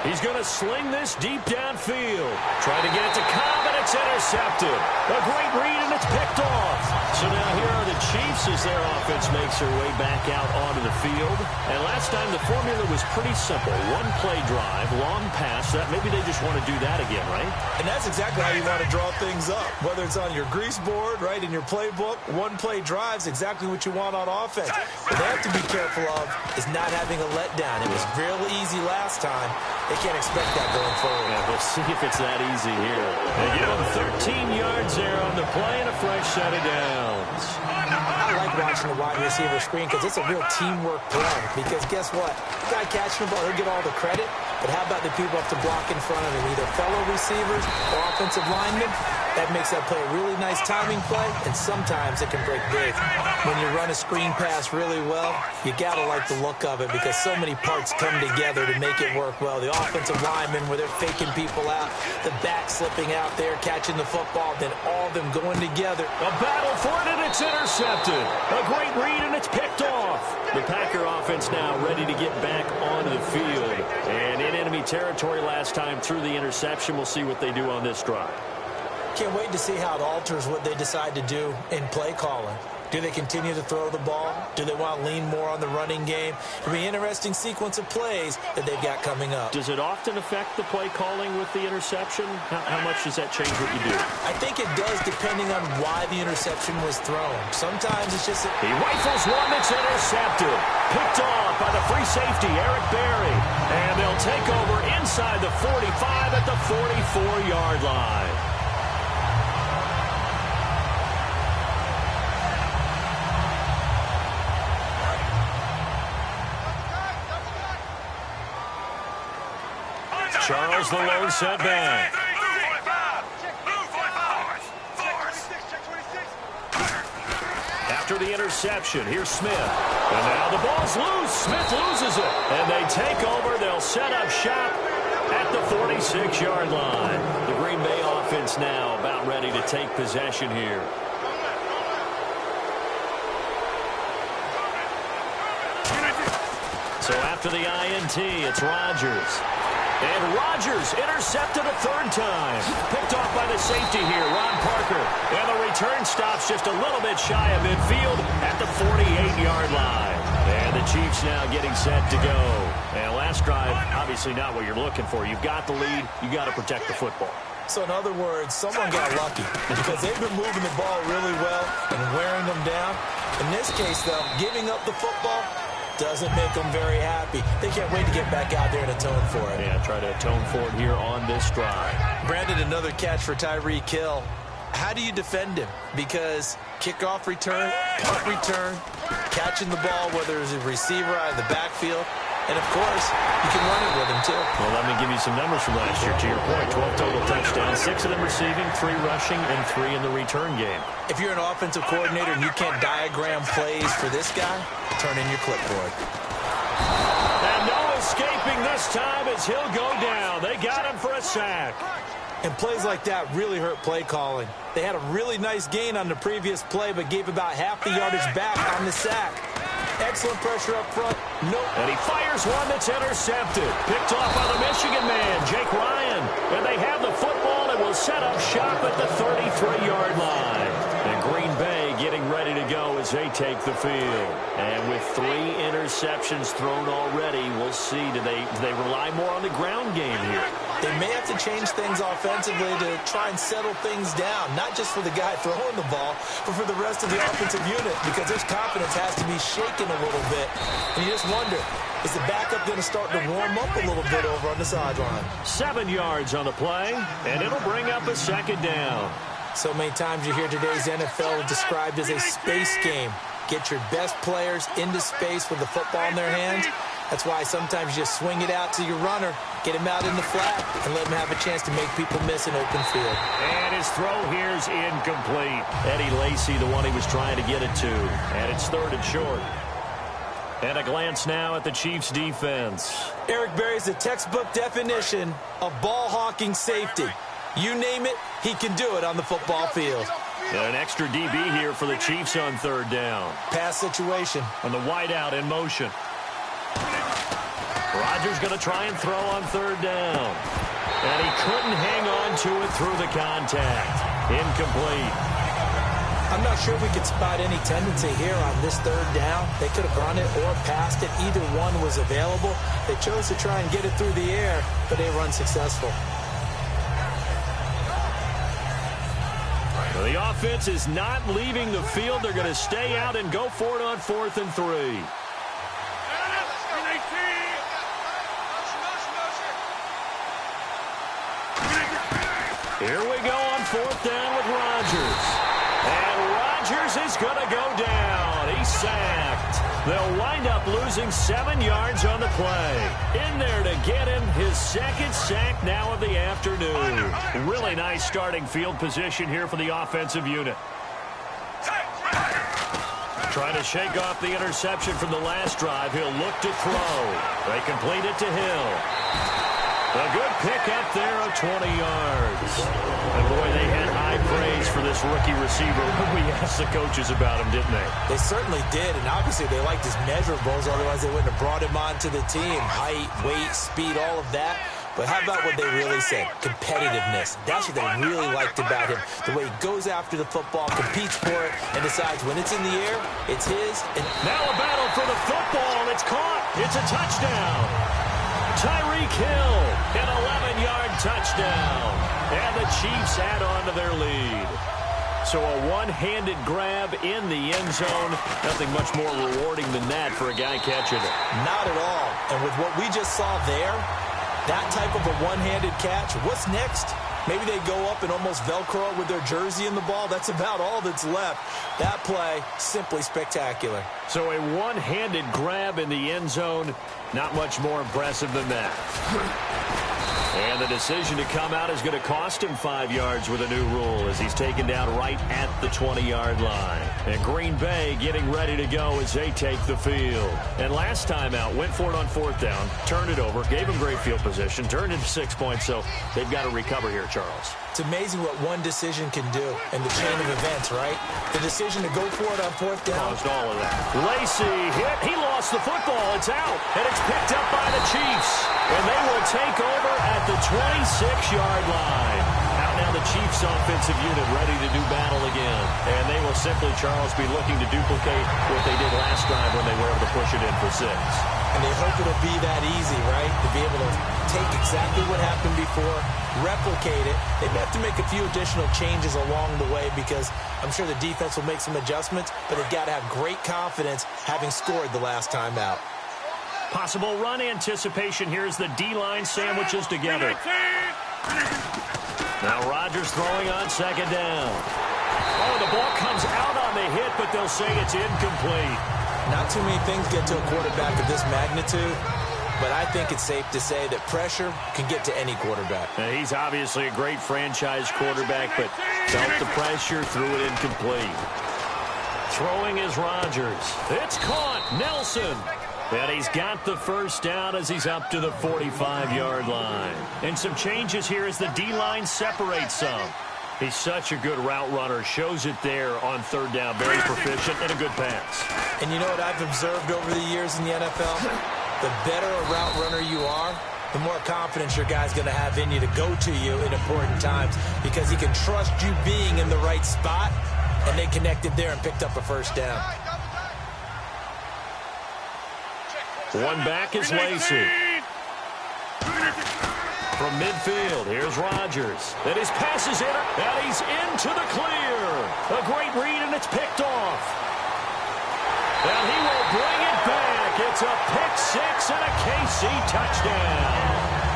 He's going to sling this deep downfield. Trying to get it to Cobb, and it's intercepted. A great read, and it's picked off. So now here are the Chiefs as their offense makes their way back out onto the field. And last time the formula was pretty simple. One play drive, long pass. That maybe they just want to do that again, right? And that's exactly how you want to draw things up. Whether it's on your grease board, right, in your playbook, one play drive's exactly what you want on offense. What they have to be careful of is not having a letdown. It was real easy last time. They can't expect that going forward. Yeah, we'll see if it's that easy here. They give them 13 yards there on the play and a fresh set of downs. I like watching the wide receiver screen because it's a real teamwork play. Because guess what? The guy catching the ball, he'll get all the credit. But how about the people up to block in front of him, either fellow receivers or offensive linemen? That makes that play a really nice timing play, and sometimes it can break big. When you run a screen pass really well, you got to like the look of it because so many parts come together to make it work well. The offensive linemen, where they're faking people out, the back slipping out there, catching the football, then all of them going together. A battle for it, and it's intercepted. A great read, and it's picked off. The Packer offense now ready to get back onto the field. And in enemy territory last time through the interception. We'll see what they do on this drive. Can't wait to see how it alters what they decide to do in play calling. Do they continue to throw the ball? Do they want to lean more on the running game? It'll be an interesting sequence of plays that they've got coming up. Does it often affect the play calling with the interception? How much does that change what you do? I think it does depending on why the interception was thrown. Sometimes it's just... He rifles one that's intercepted. Picked off by the free safety, Eric Berry. And they'll take over inside the 45 at the 44-yard line. Charles the lone setback. After the interception, here's Smith. And now the ball's loose. Smith loses it. And they take over. They'll set up shop at the 46-yard line. The Green Bay offense now about ready to take possession here. So after the INT, it's Rodgers. And Rodgers intercepted a third time. Picked off by the safety here, Ron Parker. And the return stops just a little bit shy of midfield at the 48-yard line. And the Chiefs now getting set to go. And last drive, obviously not what you're looking for. You've got the lead. You got to protect the football. So in other words, someone got lucky because they've been moving the ball really well and wearing them down. In this case, though, giving up the football doesn't make them very happy. They can't wait to get back out there and atone for it. Yeah, try to atone for it here on this drive. Brandon, another catch for Tyreek Hill. How do you defend him? Because kickoff return, punt return, catching the ball, whether it's a receiver out of the backfield, and, of course, you can run it with him, too. Well, let me give you some numbers from last year. To your point, 12 total touchdowns, 6 of them receiving, 3 rushing, and 3 in the return game. If you're an offensive coordinator and you can't diagram plays for this guy, turn in your clipboard. And no escaping this time as he'll go down. They got him for a sack. And plays like that really hurt play calling. They had a really nice gain on the previous play, but gave about half the yardage back on the sack. Excellent pressure up front. Nope. And he fires one that's intercepted. Picked off by the Michigan man, Jake Ryan. And they have the football and will set up shop at the 33-yard line. And Green Bay getting ready to go as they take the field. And with 3 interceptions thrown already, we'll see. Do they rely more on the ground game here? they may have to change things offensively to try and settle things down, not just for the guy throwing the ball, but for the rest of the offensive unit, because his confidence has to be shaken a little bit. And you just wonder, is the backup going to start to warm up a little bit over on the sideline? 7 yards on the play, and it'll bring up a second down. So many times you hear today's NFL described as a space game. Get your best players into space with the football in their hands. That's why sometimes you just swing it out to your runner, get him out in the flat, and let him have a chance to make people miss an open field. And his throw here's incomplete. Eddie Lacy, the one he was trying to get it to. And it's 3rd and short. And a glance now at the Chiefs' defense. Eric Berry's the textbook definition of ball-hawking safety. You name it, he can do it on the football field. And an extra DB here for the Chiefs on 3rd down. Pass situation. On the wideout in motion. Rodgers going to try and throw on 3rd down. And he couldn't hang on to it through the contact. Incomplete. I'm not sure we could spot any tendency here on this 3rd down. They could have run it or passed it. Either one was available. They chose to try and get it through the air, but they were unsuccessful. The offense is not leaving the field. They're going to stay out and go for it on 4th and 3. Here we go on 4th down with Rodgers. And Rodgers is going to go down. He's sacked. They'll wind up losing 7 yards on the play. In there to get him his 2nd sack now of the afternoon. Really nice starting field position here for the offensive unit. Trying to shake off the interception from the last drive. He'll look to throw. They complete it to Hill. A good pick up there of 20 yards. And boy, they had high praise for this rookie receiver when we asked the coaches about him, didn't they? They certainly did, and obviously they liked his measurables, otherwise they wouldn't have brought him onto the team. Height, weight, speed, all of that. But how about what they really said? Competitiveness. That's what they really liked about him. The way he goes after the football, competes for it, and decides when it's in the air, it's his. And now a battle for the football. It's caught. It's a touchdown. Tyreek Hill, an 11-yard touchdown. And the Chiefs add on to their lead. So a one-handed grab in the end zone. Nothing much more rewarding than that for a guy catching it. Not at all. And with what we just saw there, that type of a one-handed catch, what's next? Maybe they go up and almost Velcro with their jersey in the ball. That's about all that's left. That play, simply spectacular. So a one-handed grab in the end zone, not much more impressive than that. And the decision to come out is going to cost him 5 yards with a new rule as he's taken down right at the 20-yard line. And Green Bay getting ready to go as they take the field. And last time out, went for it on 4th down, turned it over, gave him great field position, turned it to 6 points, so they've got to recover here, Charles. It's amazing what one decision can do in the chain of events, right? The decision to go for it on 4th down. Caused all of that. Lacy hit. He lost the football. It's out. And it's picked up by the Chiefs. And they will take over at the 26-yard line. Now the Chiefs offensive unit ready to do battle again. And they will simply, Charles, be looking to duplicate what they did last drive when they were able to push it in for 6. And they hope it'll be that easy, right? To be able to take exactly what happened before, replicate it. They may have to make a few additional changes along the way because I'm sure the defense will make some adjustments, but they've got to have great confidence having scored the last time out. Possible run anticipation here as the D-line sandwiches together. Now Rodgers throwing on 2nd down. Oh, the ball comes out on the hit, but they'll say it's incomplete. Not too many things get to a quarterback of this magnitude, but I think it's safe to say that pressure can get to any quarterback. Now, he's obviously a great franchise quarterback, but felt the pressure, threw it incomplete. Throwing is Rodgers. It's caught. Nelson. And he's got the 1st down as he's up to the 45-yard line. And some changes here as the D-line separates some. He's such a good route runner. Shows it there on 3rd down. Very proficient and a good pass. And you know what I've observed over the years in the NFL? The better a route runner you are, the more confidence your guy's going to have in you to go to you in important times because he can trust you being in the right spot, and they connected there and picked up a 1st down. One back is Lacy. From midfield, here's Rodgers. And his pass is in, and he's into the clear. A great read, and it's picked off. And he will bring it back. It's a pick-6 and a KC touchdown.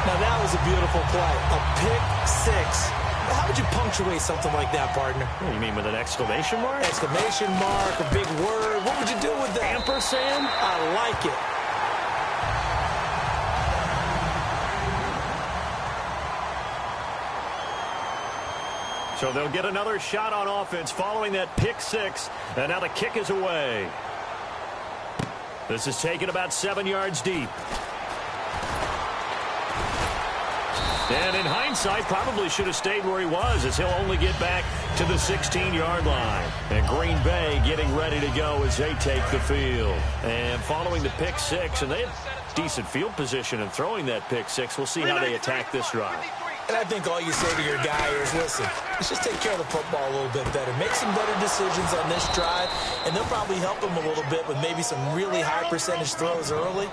Now, that was a beautiful play. A pick-6. How would you punctuate something like that, partner? What do you mean, with an exclamation mark? Exclamation mark, a big word. What would you do with that? Ampersand? I like it. So they'll get another shot on offense following that pick-6, and now the kick is away. This is taken about 7 yards deep. And in hindsight, probably should have stayed where he was, as he'll only get back to the 16-yard line. And Green Bay getting ready to go as they take the field. And following the pick-6, and they have decent field position in throwing that pick-6. We'll see how they attack this drive. And I think all you say to your guy is, listen, let's just take care of the football a little bit better. Make some better decisions on this drive, and they'll probably help him a little bit with maybe some really high percentage throws early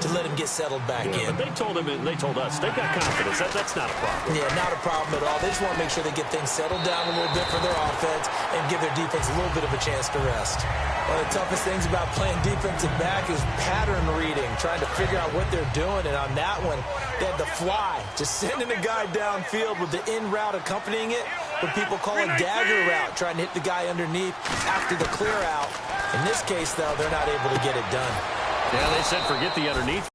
to let him get settled back in. But they told him, and they told us, they've got confidence. That's not a problem. Yeah, not a problem at all. They just want to make sure they get things settled down a little bit for their offense and give their defense a little bit of a chance to rest. One of the toughest things about playing defensive back is pattern reading, trying to figure out what they're doing. And on that one, they had the fly, just sending a guy downfield with the in route accompanying it, what people call a dagger route, trying to hit the guy underneath after the clear out. In this case, though, they're not able to get it done. Yeah, they said forget the underneath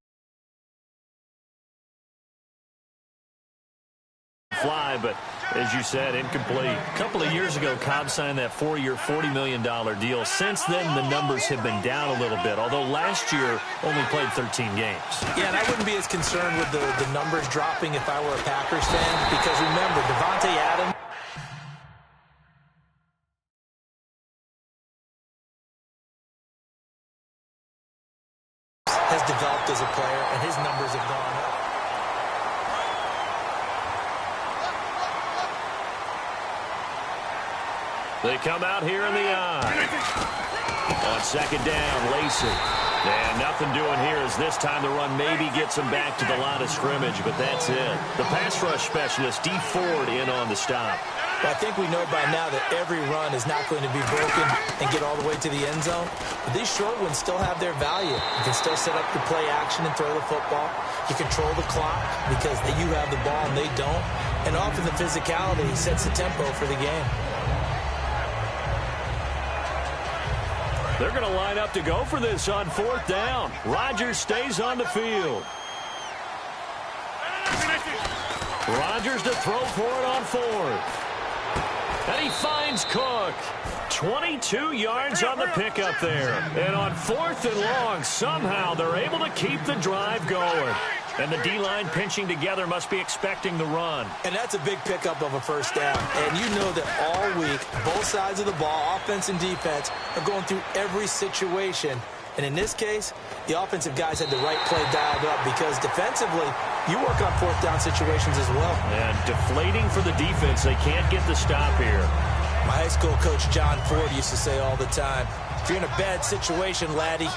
fly, but as you said, incomplete. A couple of years ago, Cobb signed that 4-year, $40 million deal. Since then, the numbers have been down a little bit, although last year only played 13 games. Yeah, and I wouldn't be as concerned with the numbers dropping if I were a Packers fan, because remember, Devontae Adams has developed as a player, and his numbers have gone up. They come out here in the eye. On second down, Lacey. And nothing doing here as this time the run maybe gets him back to the line of scrimmage, but that's it. The pass rush specialist, D. Ford, in on the stop. Well, I think we know by now that every run is not going to be broken and get all the way to the end zone. But these short ones still have their value. You can still set up your play action and throw the football. You control the clock because you have the ball and they don't. And often the physicality sets the tempo for the game. They're going to line up to go for this on fourth down. Rodgers stays on the field. Rodgers to throw for it on fourth. And he finds Cook. 22 yards on the pickup there. And on fourth and long, somehow they're able to keep the drive going. And the D-line pinching together must be expecting the run. And that's a big pickup of a first down. And you know that all week, both sides of the ball, offense and defense, are going through every situation. And in this case, the offensive guys had the right play dialed up because defensively, you work on fourth down situations as well. And deflating for the defense. They can't get the stop here. My high school coach, John Ford, used to say all the time, if you're in a bad situation, laddie,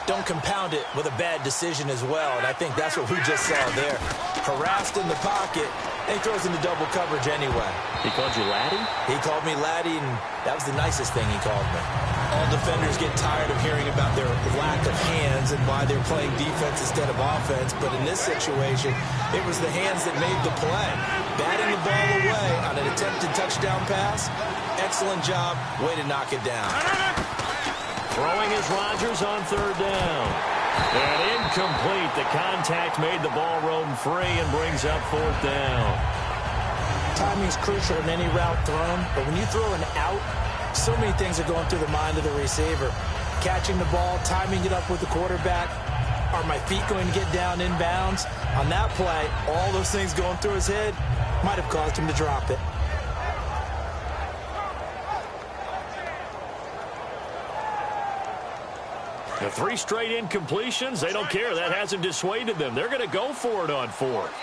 don't compound it with a bad decision as well. And I think that's what we just saw there. Harassed in the pocket, and he throws into double coverage anyway. He called you laddie? He called me laddie, and that was the nicest thing he called me. All defenders get tired of hearing about their lack of hands and why they're playing defense instead of offense. But in this situation, it was the hands that made the play. Batting the ball away on an attempted touchdown pass. Excellent job. Way to knock it down. Throwing is Rodgers on third down. And incomplete. The contact made the ball roam free and brings up fourth down. Timing is crucial in any route thrown, but when you throw an out, so many things are going through the mind of the receiver. Catching the ball, timing it up with the quarterback. Are my feet going to get down inbounds? On that play, all those things going through his head might have caused him to drop it. The 3 straight incompletions, they don't care. That hasn't dissuaded them. They're going to go for it on fourth.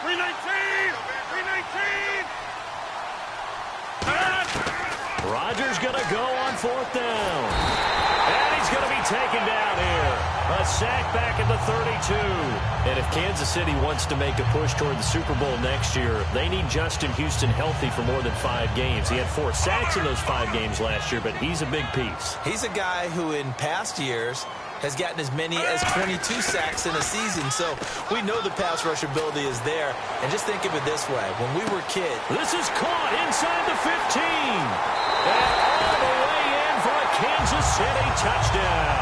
319! 319! Rodgers going to go on fourth down. And he's going to be taken down here. A sack back at the 32. And if Kansas City wants to make a push toward the Super Bowl next year, they need Justin Houston healthy for more than 5 games. He had 4 sacks in those 5 games last year, but he's a big piece. He's a guy who in past years has gotten as many as 22 sacks in a season, so we know the pass rush ability is there. And just think of it this way. When we were kids, this is caught inside the 15. And all the way in for a Kansas City touchdown.